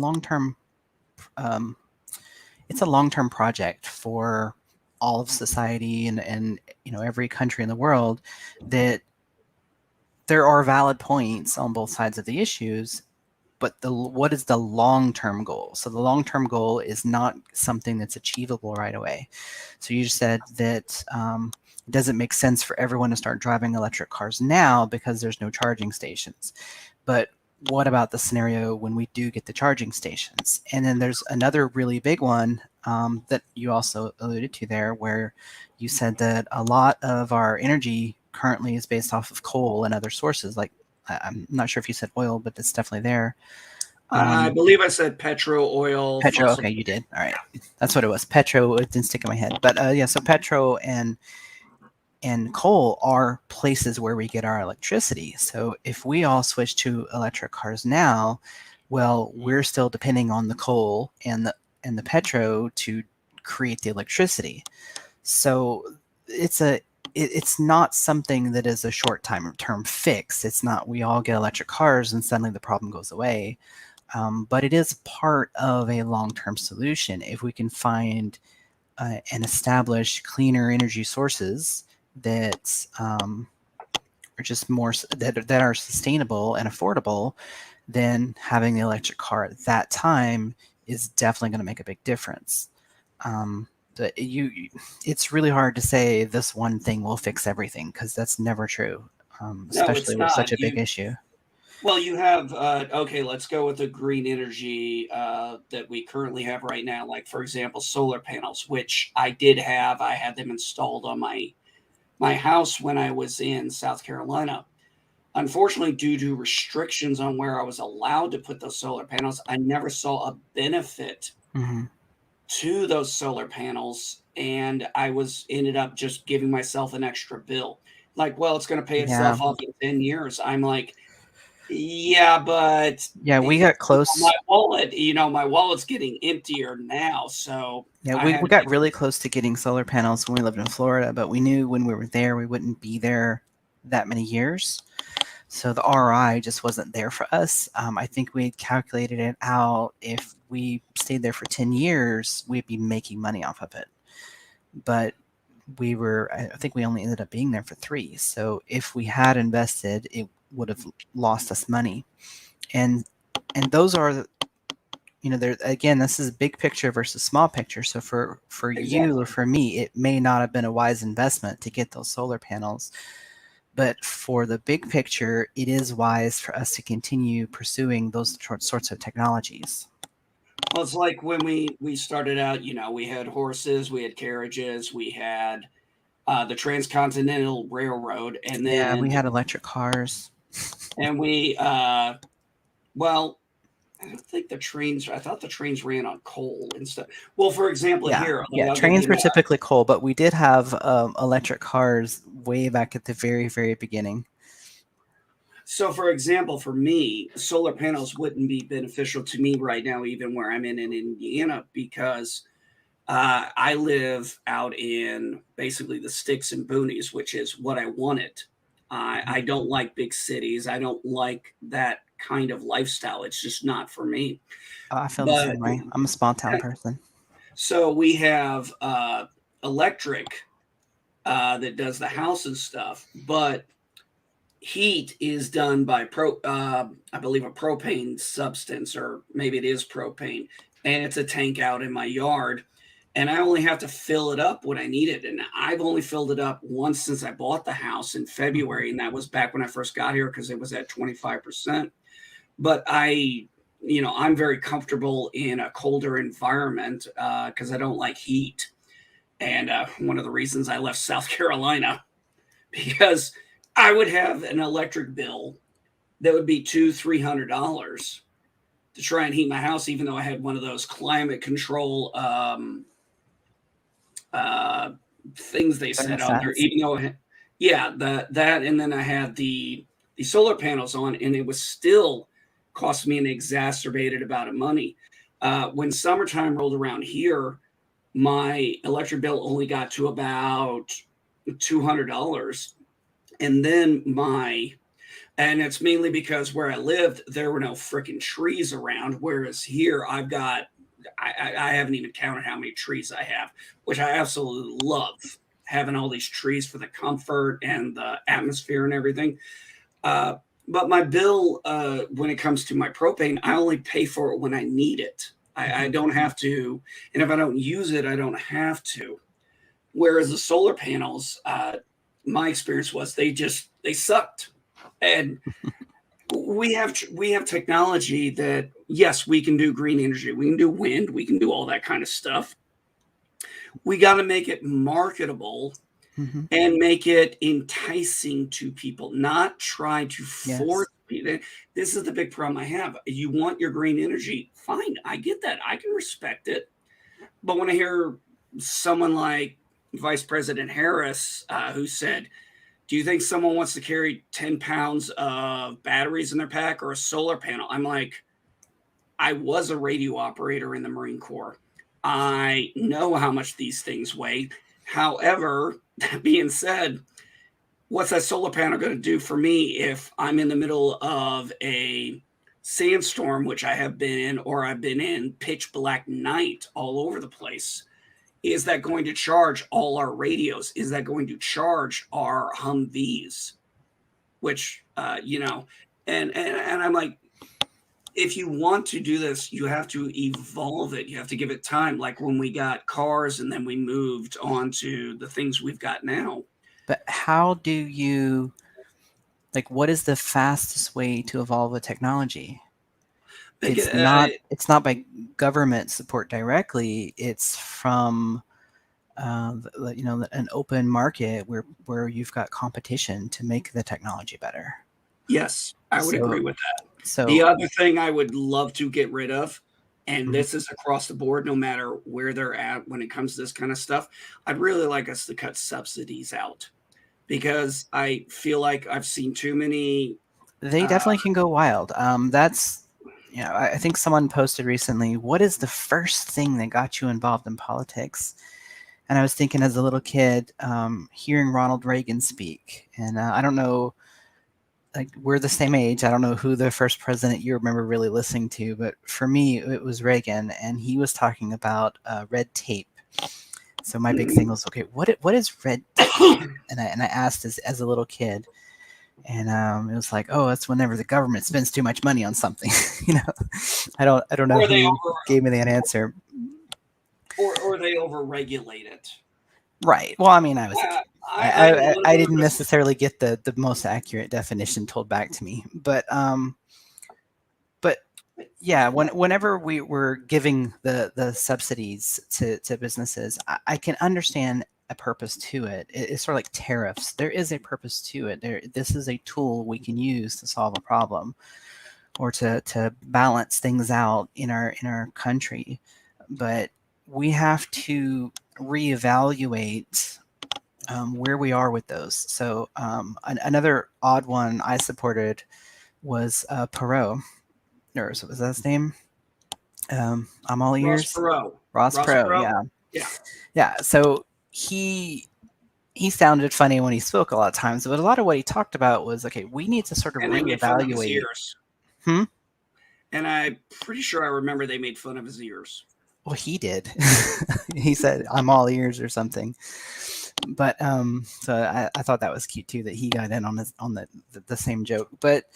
long-term project for all of society and every country in the world. That there are valid points on both sides of the issues, but what is the long-term goal? So the long-term goal is not something that's achievable right away. So you just said that it doesn't make sense for everyone to start driving electric cars now because there's no charging stations. But what about the scenario when we do get the charging stations? And then there's another really big one that you also alluded to there, where you said that a lot of our energy currently is based off of coal and other sources. Like I'm not sure if you said oil, but it's definitely there. I Um, believe I said petro, oil, Petro. fossil. Okay, you did. All right, that's what it was. Petro. It didn't stick in my head, but yeah. So petro and coal are places where we get our electricity. So if we all switch to electric cars now, well, we're still depending on the coal and the petro to create the electricity. So it's not something that is a short term fix. It's not we all get electric cars and suddenly the problem goes away. But it is part of a long term solution if we can find and establish cleaner energy sources that are just more that are sustainable and affordable. Then having the electric car at that time is definitely going to make a big difference. Um, but it's really hard to say this one thing will fix everything because that's never true, No, especially it's with not. such a big issue. Well, you have okay. Let's go with the green energy that we currently have right now. Like for example, solar panels, which I did have. I had them installed on my house when I was in South Carolina. Unfortunately, due to restrictions on where I was allowed to put those solar panels, I never saw a benefit Hmm. to those solar panels, and I was ended up just giving myself an extra bill. Like, well, it's going to pay Yeah, itself off in 10 years. I'm like, yeah, but yeah, we got my close. wallet's getting emptier now, so Yeah, I we had got really close to getting solar panels when we lived in Florida, but we knew when we were there we wouldn't be there that many years. So the ROI just wasn't there for us. I think we had calculated it out. If we stayed there for 10 years, we'd be making money off of it. But I think we only ended up being there for 3. So if we had invested, it would have lost us money. And those are, there again, this is big picture versus small picture. So for you or for me, it may not have been a wise investment to get those solar panels. But for the big picture, it is wise for us to continue pursuing those sorts of technologies. Well, it's like when we started out, we had horses, we had carriages, we had the Transcontinental Railroad, and Yeah, we then had electric cars. and we well, I thought the trains ran on coal and stuff. Well, for example, here, Yeah, I'll give trains you were typically coal, but we did have electric cars way back at the very, very beginning. So, for example, for me, solar panels wouldn't be beneficial to me right now, even where I'm in Indiana, because I live out in basically the sticks and boonies, which is what I wanted. I don't like big cities. I don't like that kind of lifestyle. It's just not for me. I feel the But same way. I'm a small town person. so we have electric that does the house and stuff, but heat is done by I believe a propane substance, or maybe it is propane, and it's a tank out in my yard, and I only have to fill it up when I need it. And I've only filled it up once since I bought the house in February, and that was back when I first got here because it was at 25%. But I'm very comfortable in a colder environment because I don't like heat. And one of the reasons I left South Carolina, because I would have an electric bill that would be $200-300 to try and heat my house, even though I had one of those climate control things they said on there. Even though, that, and then I had the solar panels on, and it was still cost me an exacerbated amount of money. When summertime rolled around here, my electric bill only got to about $200. And then and it's mainly because where I lived, there were no freaking trees around. Whereas here, I haven't even counted how many trees I have, which I absolutely love, having all these trees for the comfort and the atmosphere and everything. But my bill, when it comes to my propane, I only pay for it when I need it. I don't have to. And if I don't use it, I don't have to. Whereas the solar panels, my experience was they sucked. And we have technology that, yes, we can do green energy, we can do wind, we can do all that kind of stuff. We got to make it marketable and make it enticing to people, not try to force people. This is the big problem I have. You want your green energy, fine, I get that, I can respect it. But when I hear someone like Vice President Harris, who said, do you think someone wants to carry 10 pounds of batteries in their pack or a solar panel? I'm like, I was a radio operator in the Marine Corps. I know how much these things weigh. However, that being said, what's that solar panel going to do for me if I'm in the middle of a sandstorm, which I have been in, or I've been in pitch black night all over the place? Is that going to charge all our radios? Is that going to charge our Humvees? Which, and I'm like, if you want to do this, you have to evolve it. You have to give it time. Like when we got cars and then we moved on to the things we've got now. But how do you, what is the fastest way to evolve a technology? It's not by government support directly. It's from an open market where you've got competition to make the technology better. Yes, I would agree with that. So the other thing I would love to get rid of, and this is across the board, no matter where they're at when it comes to this kind of stuff, I'd really like us to cut subsidies out, because I feel like I've seen too many. They definitely can go wild. I think someone posted recently, what is the first thing that got you involved in politics? And I was thinking as a little kid, hearing Ronald Reagan speak. And I don't know like we're the same age. I don't know who the first president you remember really listening to, but for me, it was Reagan, and he was talking about red tape. So my big thing was, okay, what is red tape? And I asked as a little kid, and it was like, oh, it's whenever the government spends too much money on something. you know, I don't know Or they who gave me that answer. or they overregulate it. Right. Well, I mean, I was a kid. I I didn't necessarily get the most accurate definition told back to me, but yeah, whenever we were giving the subsidies to businesses, I can understand a purpose to it. It's sort of like tariffs. There is a purpose to it. This is a tool we can use to solve a problem or to balance things out in our country. But we have to reevaluate where we are with those. So another odd one I supported was Perot, or was that his name? I'm all ears. Ross Perot, yeah. So he sounded funny when he spoke a lot of times, but a lot of what he talked about was, okay, we need to sort of reevaluate. And I'm pretty sure I remember they made fun of his ears. Well, he did. He said, "I'm all ears" or something. But so I thought that was cute too, that he got in on the same joke. But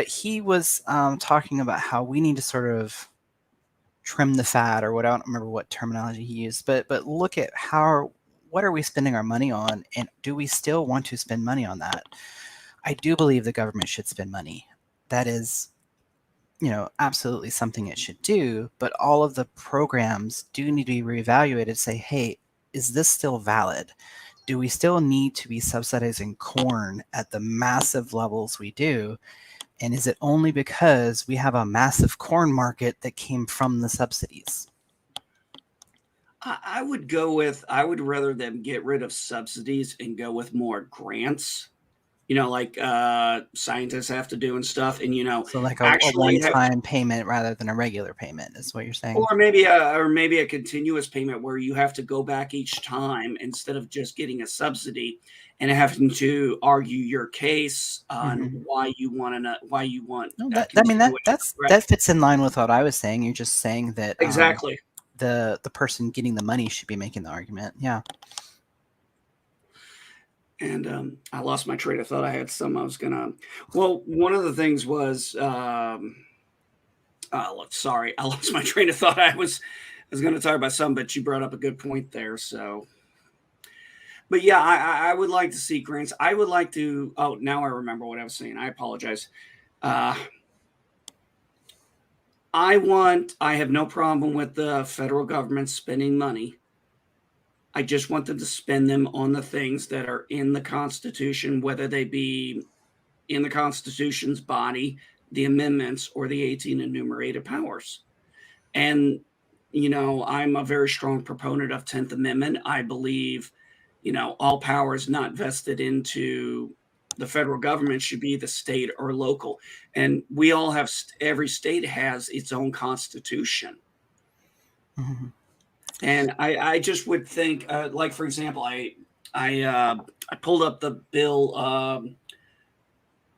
he was talking about how we need to sort of trim the fat, or what, I don't remember what terminology he used, but look at what are we spending our money on, and do we still want to spend money on that? I do believe the government should spend money. That is, absolutely something it should do, but all of the programs do need to be reevaluated. Say, hey, is this still valid? Do we still need to be subsidizing corn at the massive levels we do? And is it only because we have a massive corn market that came from the subsidies? I would rather them get rid of subsidies and go with more grants. Like scientists have to do and stuff, and so like a one-time payment rather than a regular payment is what you're saying, or maybe a continuous payment where you have to go back each time instead of just getting a subsidy and having to argue your case on why you want. No, that fits in line with what I was saying. You're just saying that exactly the person getting the money should be making the argument. Yeah. And I lost my train of thought. I had some I was gonna. Well, one of the things was. Sorry, I lost my train of thought. I was going to talk about some, but you brought up a good point there. So, but yeah, I would like to see grants. I would like to. Oh, now I remember what I was saying. I apologize. I have no problem with the federal government spending money. I just want them to spend them on the things that are in the Constitution, whether they be in the Constitution's body, the amendments, or the 18 enumerated powers. And, I'm a very strong proponent of 10th Amendment. I believe, all powers not vested into the federal government should be the state or local. And we all have, every state has its own constitution. Mm-hmm. And I just would think, like, for example, I pulled up the bill,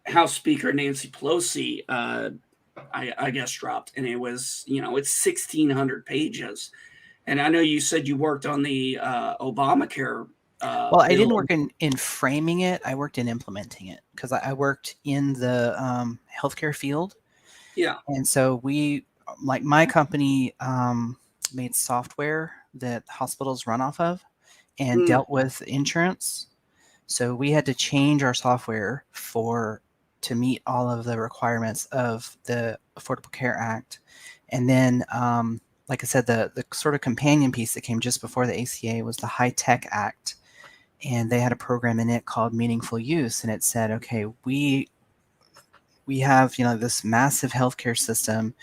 House Speaker Nancy Pelosi, I guess, dropped, and it was, it's 1,600 pages. And I know you said you worked on the Obamacare. Well, I didn't work in framing it. I worked in implementing it, because I worked in the healthcare field. Yeah. And so my company made software that hospitals run off of and dealt with insurance. So we had to change our software to meet all of the requirements of the Affordable Care Act. And then, like I said, the sort of companion piece that came just before the ACA was the HITECH Act. And they had a program in it called Meaningful Use. And it said, okay, we have, this massive healthcare system,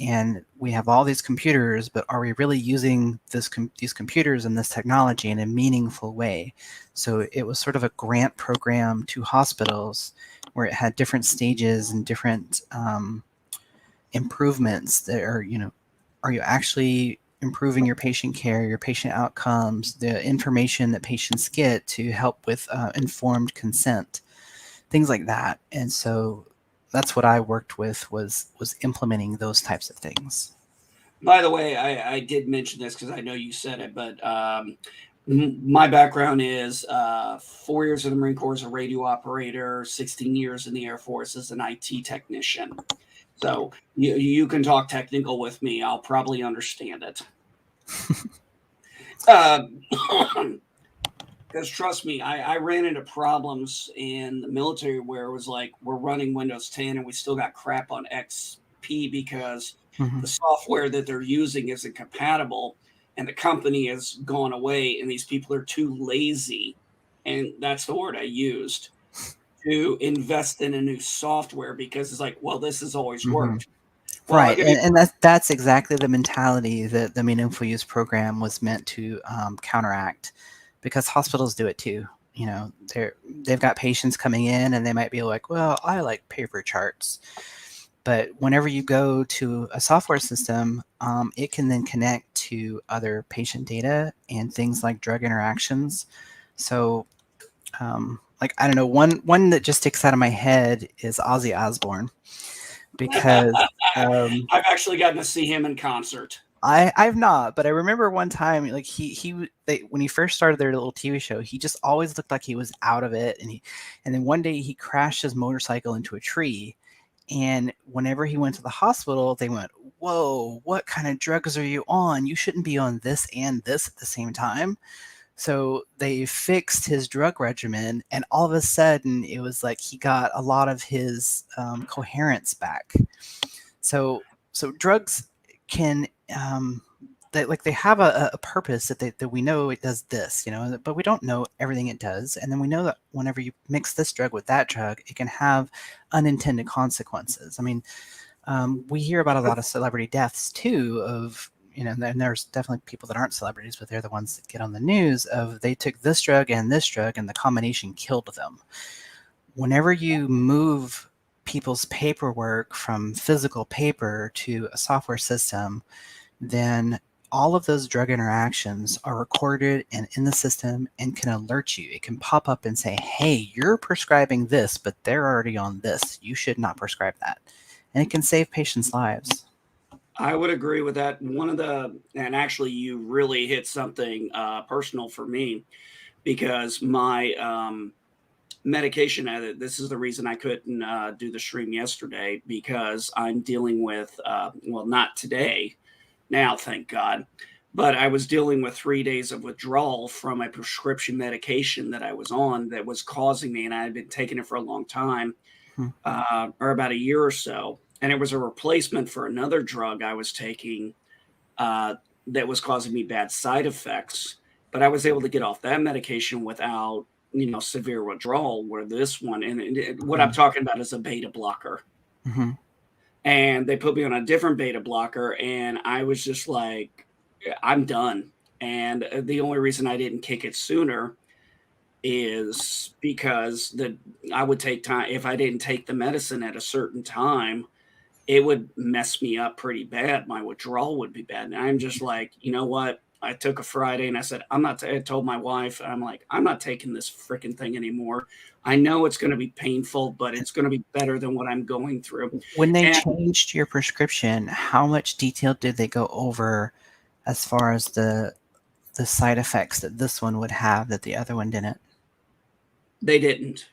and we have all these computers, but are we really using these computers and this technology in a meaningful way? So it was sort of a grant program to hospitals where it had different stages and different improvements that are you actually improving your patient care, your patient outcomes, the information that patients get to help with informed consent. things like that. And so that's what I worked with was implementing those types of things. By the way, I did mention this because I know you said it, but my background is 4 years in the Marine Corps as a radio operator, 16 years in the Air Force as an IT technician. So you can talk technical with me. I'll probably understand it. Because trust me, I ran into problems in the military where it was like we're running Windows 10 and we still got crap on XP because Mhm. the software that they're using isn't compatible and the company has gone away and these people are too lazy. And that's the word I used to invest in a new software because it's like, well, this has always Mhm. worked. Well, I'll Right, give you and that's exactly the mentality that the Meaningful Use program was meant to counteract, because hospitals do it too. You know, they've got patients coming in, and they might be like, "Well, I like paper charts," but whenever you go to a software system, it can then connect to other patient data and things like drug interactions. So, like I don't know, one that just sticks out of my head is Ozzy Osbourne because. Um, I've actually gotten to see him in concert. I've not, but I remember one time, like when he first started their little TV show, he just always looked like he was out of it, and then one day he crashed his motorcycle into a tree, and whenever he went to the hospital, they went, "Whoa, what kind of drugs are you on? You shouldn't be on this and this at the same time." So they fixed his drug regimen, and all of a sudden, it was like he got a lot of his coherence back. So drugs can they have a purpose that we know it does this, but we don't know everything it does. And then we know that whenever you mix this drug with that drug, it can have unintended consequences. I mean, we hear about a lot of celebrity deaths too of, and there's definitely people that aren't celebrities, but they're the ones that get on the news of they took this drug and the combination killed them. Whenever you move people's paperwork from physical paper to a software system, then all of those drug interactions are recorded and in the system and can alert you. It can pop up and say, hey, you're prescribing this, but they're already on this. You should not prescribe that. And it can save patients' lives. I would agree with that. And actually, you really hit something personal for me because my medication edit, this is the reason I couldn't do the stream yesterday because I'm dealing with, well, not today, now, thank God, but I was dealing with 3 days of withdrawal from a prescription medication that I was on that was causing me, and I had been taking it for a long time, Hmm. or about a year or so. And it was a replacement for another drug I was taking uh, that was causing me bad side effects. But I was able to get off that medication without, severe withdrawal. Where this one, and what I'm Hmm. talking about is a beta blocker. Hmm. And they put me on a different beta blocker, and I was just like, I'm done. And the only reason I didn't kick it sooner is because I would take time if I didn't take the medicine at a certain time it would mess me up pretty bad. My withdrawal would be bad. And I'm just like, you know what? I took a Friday and I said, I'm not, I told my wife, I'm like, I'm not taking this freaking thing anymore. I know it's going to be painful, but it's going to be better than what I'm going through. When they And changed your prescription, how much detail did they go over as far as the side effects that this one would have that the other one didn't? they didn't.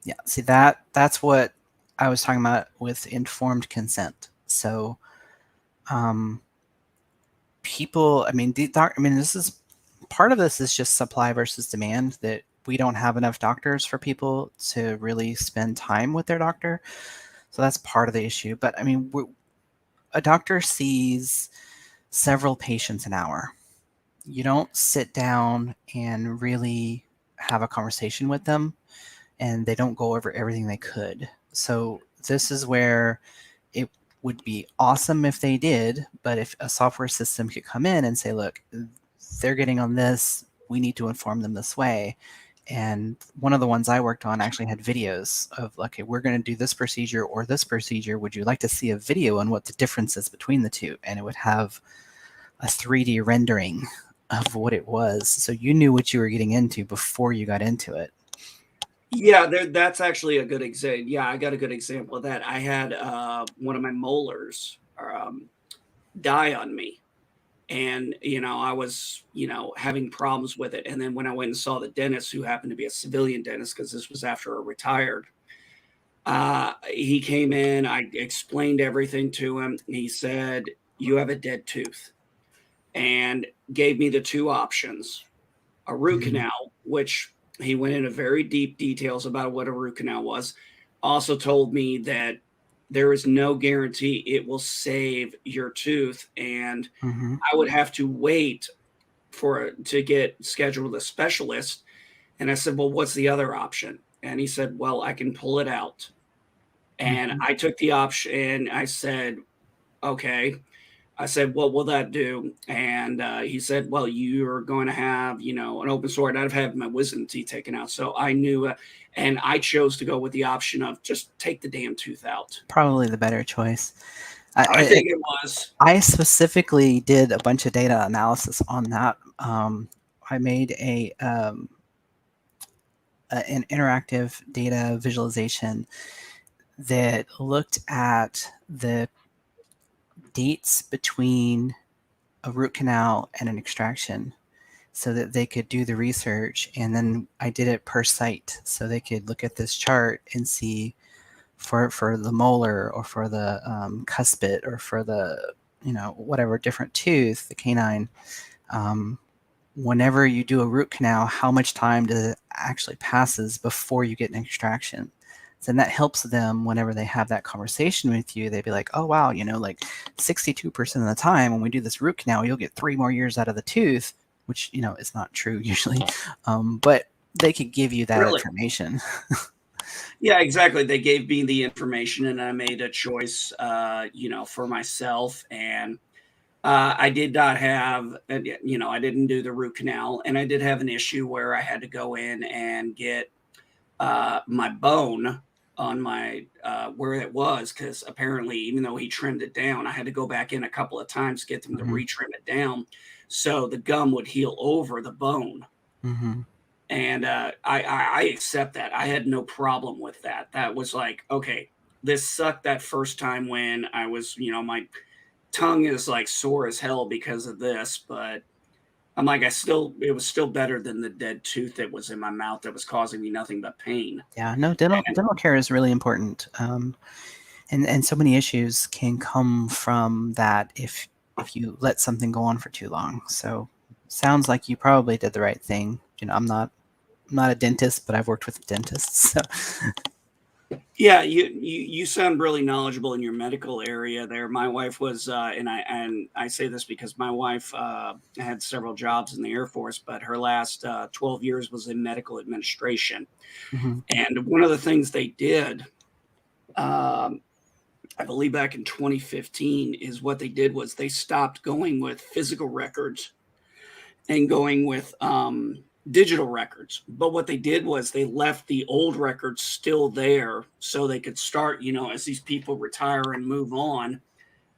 Yeah, see that's what I was talking about with informed consent. So, um, people, I mean, this is part of this is just supply versus demand, that we don't have enough doctors for people to really spend time with their doctor. So that's part of the issue. But I mean, a doctor sees several patients an hour. You don't sit down and really have a conversation with them, and they don't go over everything they could. So this is where it would be awesome if they did, but if a software system could come in and say, look, they're getting on this, we need to inform them this way. And one of the ones I worked on actually had videos of, okay, we're going to do this procedure or this procedure. Would you like to see a video on what the difference is between the two? And it would have a 3D rendering of what it was. So you knew what you were getting into before you got into it. Yeah, that's actually a good example. Yeah, I got a good example of that. I had one of my molars die on me. And, I was, having problems with it. And then when I went and saw the dentist, who happened to be a civilian dentist, because this was after I retired, he came in, I explained everything to him. He said, "You have a dead tooth," and gave me the two options: a root Mhm. canal, which he went into very deep details about what a root canal was. Also told me that there is no guarantee it will save your tooth, and Mhm. I would have to wait to get scheduled with a specialist. And I said, "Well, what's the other option?" And he said, "Well, I can pull it out." And Mhm. I took the option. I said, "Okay." I said, "What will that do?" And he said, "Well, you're going to have, an open sore." And I've had my wisdom teeth taken out, so I knew, and I chose to go with the option of just take the damn tooth out. Probably the better choice. I I think it was. I specifically did a bunch of data analysis on that. I made an interactive data visualization that looked at the dates between a root canal and an extraction so that they could do the research. And then I did it per site so they could look at this chart and see for the molar or for the cuspid or for the, whatever different tooth, the canine. Um, Whenever you do a root canal, how much time does it actually passes before you get an extraction? So then that helps them whenever they have that conversation with you. They'd be like, oh, wow, like 62% of the time when we do this root canal, you'll get 3 more years out of the tooth, which, is not true usually. But they could give you that Really? information. Yeah, exactly. They gave me the information, and I made a choice, for myself. And I did not have, I didn't do the root canal, and I did have an issue where I had to go in and get my bone on my where it was, because apparently, even though he trimmed it down, I had to go back in a couple of times to get them to Hmm. retrim it down so the gum would heal over the bone. Hmm. And I accept that. I had no problem with that. That was like, okay, this sucked that first time when I was, my tongue is like sore as hell because of this, but I'm like, it was still better than the dead tooth that was in my mouth that was causing me nothing but pain. Yeah, no, dental care is really important. And so many issues can come from that if you let something go on for too long. So sounds like you probably did the right thing. I'm not a dentist, but I've worked with dentists. So Yeah, you sound really knowledgeable in your medical area there. My wife was, and I say this because my wife had several jobs in the Air Force, but her last 12 years was in medical administration. mhm, And one of the things they did, um, I believe back in 2015, is what they did was they stopped going with physical records and going with digital records. But what they did was they left the old records still there so they could start, as these people retire and move on,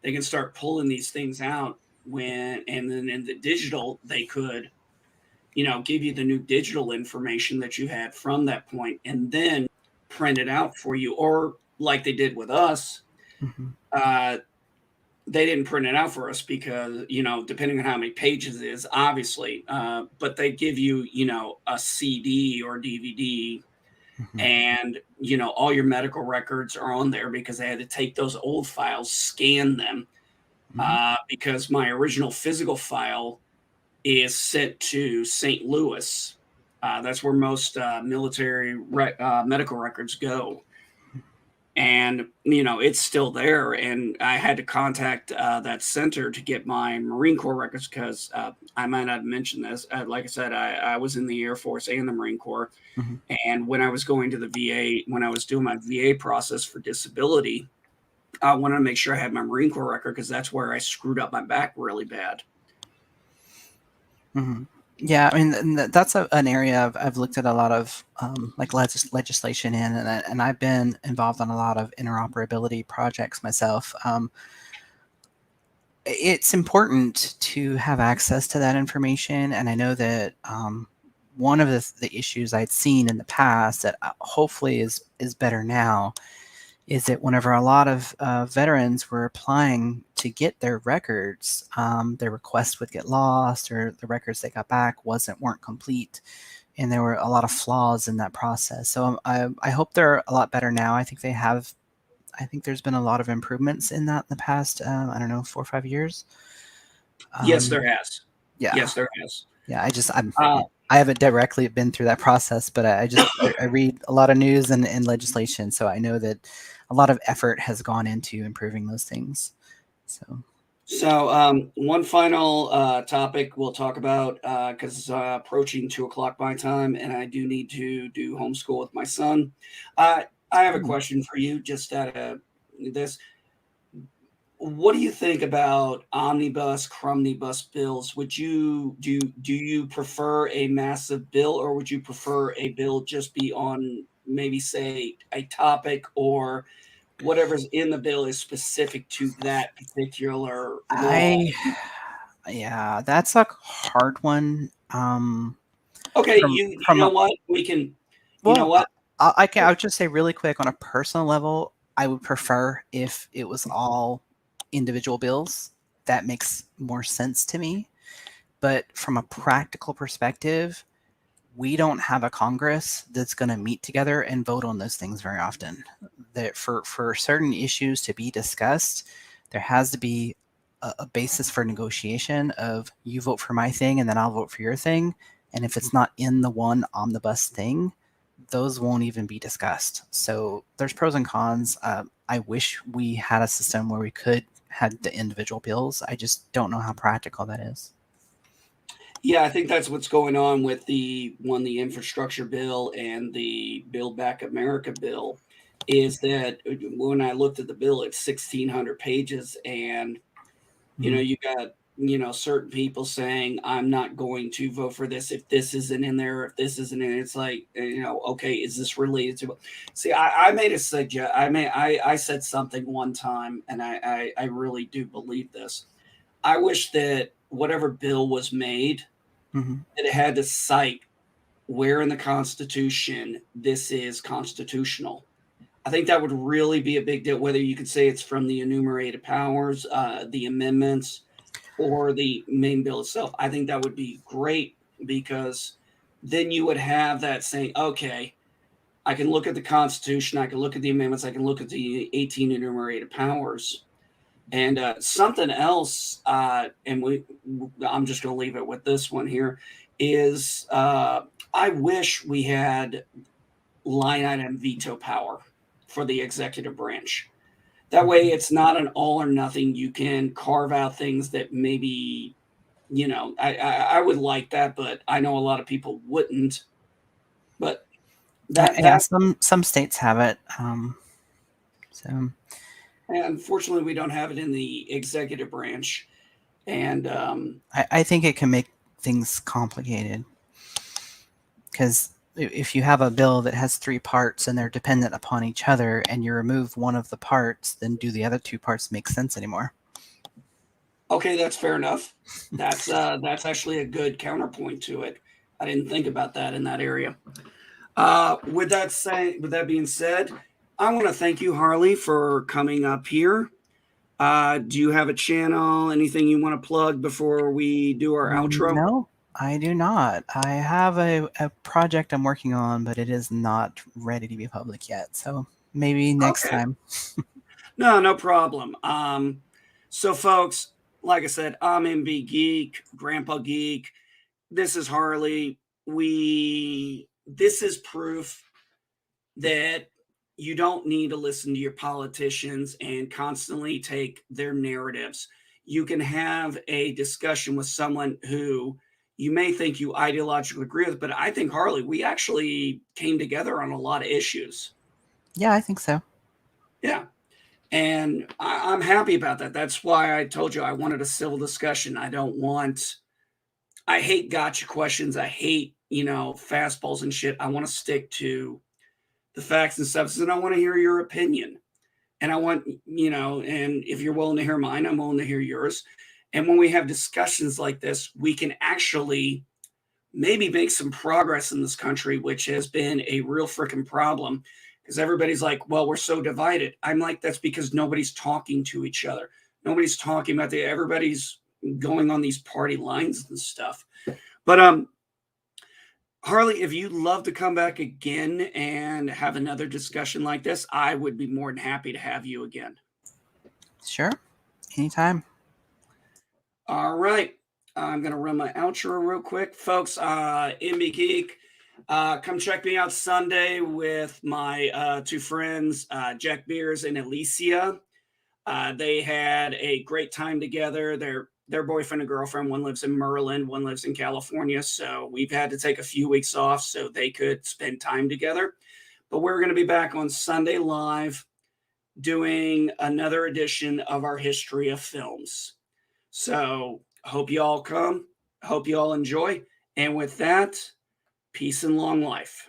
they can start pulling these things out and then in the digital, they could, give you the new digital information that you had from that point and then print it out for you. Or like they did with us, mhm, uh, they didn't print it out for us because depending on how many pages it is, obviously, but they give you a CD or DVD, mhm, and all your medical records are on there because they had to take those old files, scan them, mhm, because my original physical file is sent to St. Louis. That's where most medical records go, and it's still there. And I had to contact that center to get my Marine Corps records because I might not mention this, like I said, I was in the Air Force and the Marine Corps. mhm. And when I was going to the VA, when I was doing my VA process for disability, I wanted to make sure I had my Marine Corps record because that's where I screwed up my back really bad. Mhm. Yeah, I mean, that's an area I've looked at a lot of like legislation in, and I've been involved on a lot of interoperability projects myself. It's important to have access to that information, and I know that one of the issues I'd seen in the past that hopefully is better now is that whenever a lot of veterans were applying to get their records, their requests would get lost, or the records they got back weren't complete, and there were a lot of flaws in that process. So I hope they're a lot better now. I think they have. I think there's been a lot of improvements in that in the past. I don't know, 4 or 5 years. Yes, there has. Yeah, Yes, there has. yeah. Uh, I haven't directly been through that process, but I read a lot of news and legislation, so I know that a lot of effort has gone into improving those things. So, one final topic we'll talk about because it's approaching 2 o'clock my time, and I do need to do homeschool with my son. I have a question for you, just out of this. What do you think about omnibus, crumnibus bills? Would you do you prefer a massive bill, or would you prefer a bill just be on maybe say a topic, or whatever's in the bill is specific to that particular law? Yeah, that's a hard one. Okay, From you from know a, what? We can you know well, what? I would just say really quick on a personal level, I would prefer if it was all individual bills. That makes more sense to me. But from a practical perspective, we don't have a Congress that's going to meet together and vote on those things very often. That for certain issues to be discussed, there has to be a basis for negotiation of you vote for my thing and then I'll vote for your thing. And if it's not in the one omnibus thing, those won't even be discussed. So there's pros and cons. I wish we had a system where we could had the individual bills. I just don't know how practical that is. Yeah, I think that's what's going on with the infrastructure bill and the Build Back America bill, is that when I looked at the bill, it's 1,600 pages, and Mhm. you got certain people saying I'm not going to vote for this if this isn't in there, if this isn't in it. It's like, okay, is this related to? See, I made a suggest. I said something one time, and I really do believe this. I wish that whatever bill was made, Mhm. it had to cite where in the Constitution this is constitutional. I think that would really be a big deal, whether you could say it's from the enumerated powers, the amendments, or the main bill itself. I think that would be great, because then you would have that saying, okay, I can look at the Constitution, I can look at the amendments, I can look at the 18 enumerated powers. And something else, I'm just going to leave it with this one here, is I wish we had line item veto power for the executive branch. That way, Mhm. it's not an all or nothing. You can carve out things that maybe, I would like that, but I know a lot of people wouldn't. But Yeah, that some states have it. So unfortunately, we don't have it in the executive branch. And I think it can make things complicated because if you have a bill that has three parts and they're dependent upon each other, and you remove one of the parts, then do the other two parts make sense anymore? okay, that's fair enough. That's actually a good counterpoint to it. I didn't think about that in that area. With that being said, I want to thank you, Harley, for coming up here. Do you have a channel? Anything you want to plug before we do our outro? No, I do not. I have a project I'm working on, but it is not ready to be public yet. So maybe next Okay. time. No, no problem. So folks, like I said, I'm MB Geek, Grandpa Geek. This is Harley. This is proof that you don't need to listen to your politicians and constantly take their narratives. You can have a discussion with someone who you may think you ideologically agree with, but I think, Harley, we actually came together on a lot of issues. Yeah, I think so. Yeah. And I'm happy about that. That's why I told you I wanted a civil discussion. I hate gotcha questions. I hate, fastballs and shit. I want to stick to the facts and substance, and I want to hear your opinion. And I want, and if you're willing to hear mine, I'm willing to hear yours. And when we have discussions like this, we can actually maybe make some progress in this country, which has been a real freaking problem because everybody's like, well, we're so divided. I'm like, that's because nobody's talking to each other. Nobody's talking about everybody's going on these party lines and stuff. But Harley, if you'd love to come back again and have another discussion like this, I would be more than happy to have you again. Sure. Anytime. All right. I'm going to run my outro real quick. Folks, MB Geek, come check me out Sunday with my two friends, Jack Beers and Alicia. They had a great time together. Their boyfriend and girlfriend, one lives in Maryland, one lives in California. So we've had to take a few weeks off so they could spend time together. But we're going to be back on Sunday live doing another edition of our history of films. So hope you all come. Hope you all enjoy. And with that, peace and long life.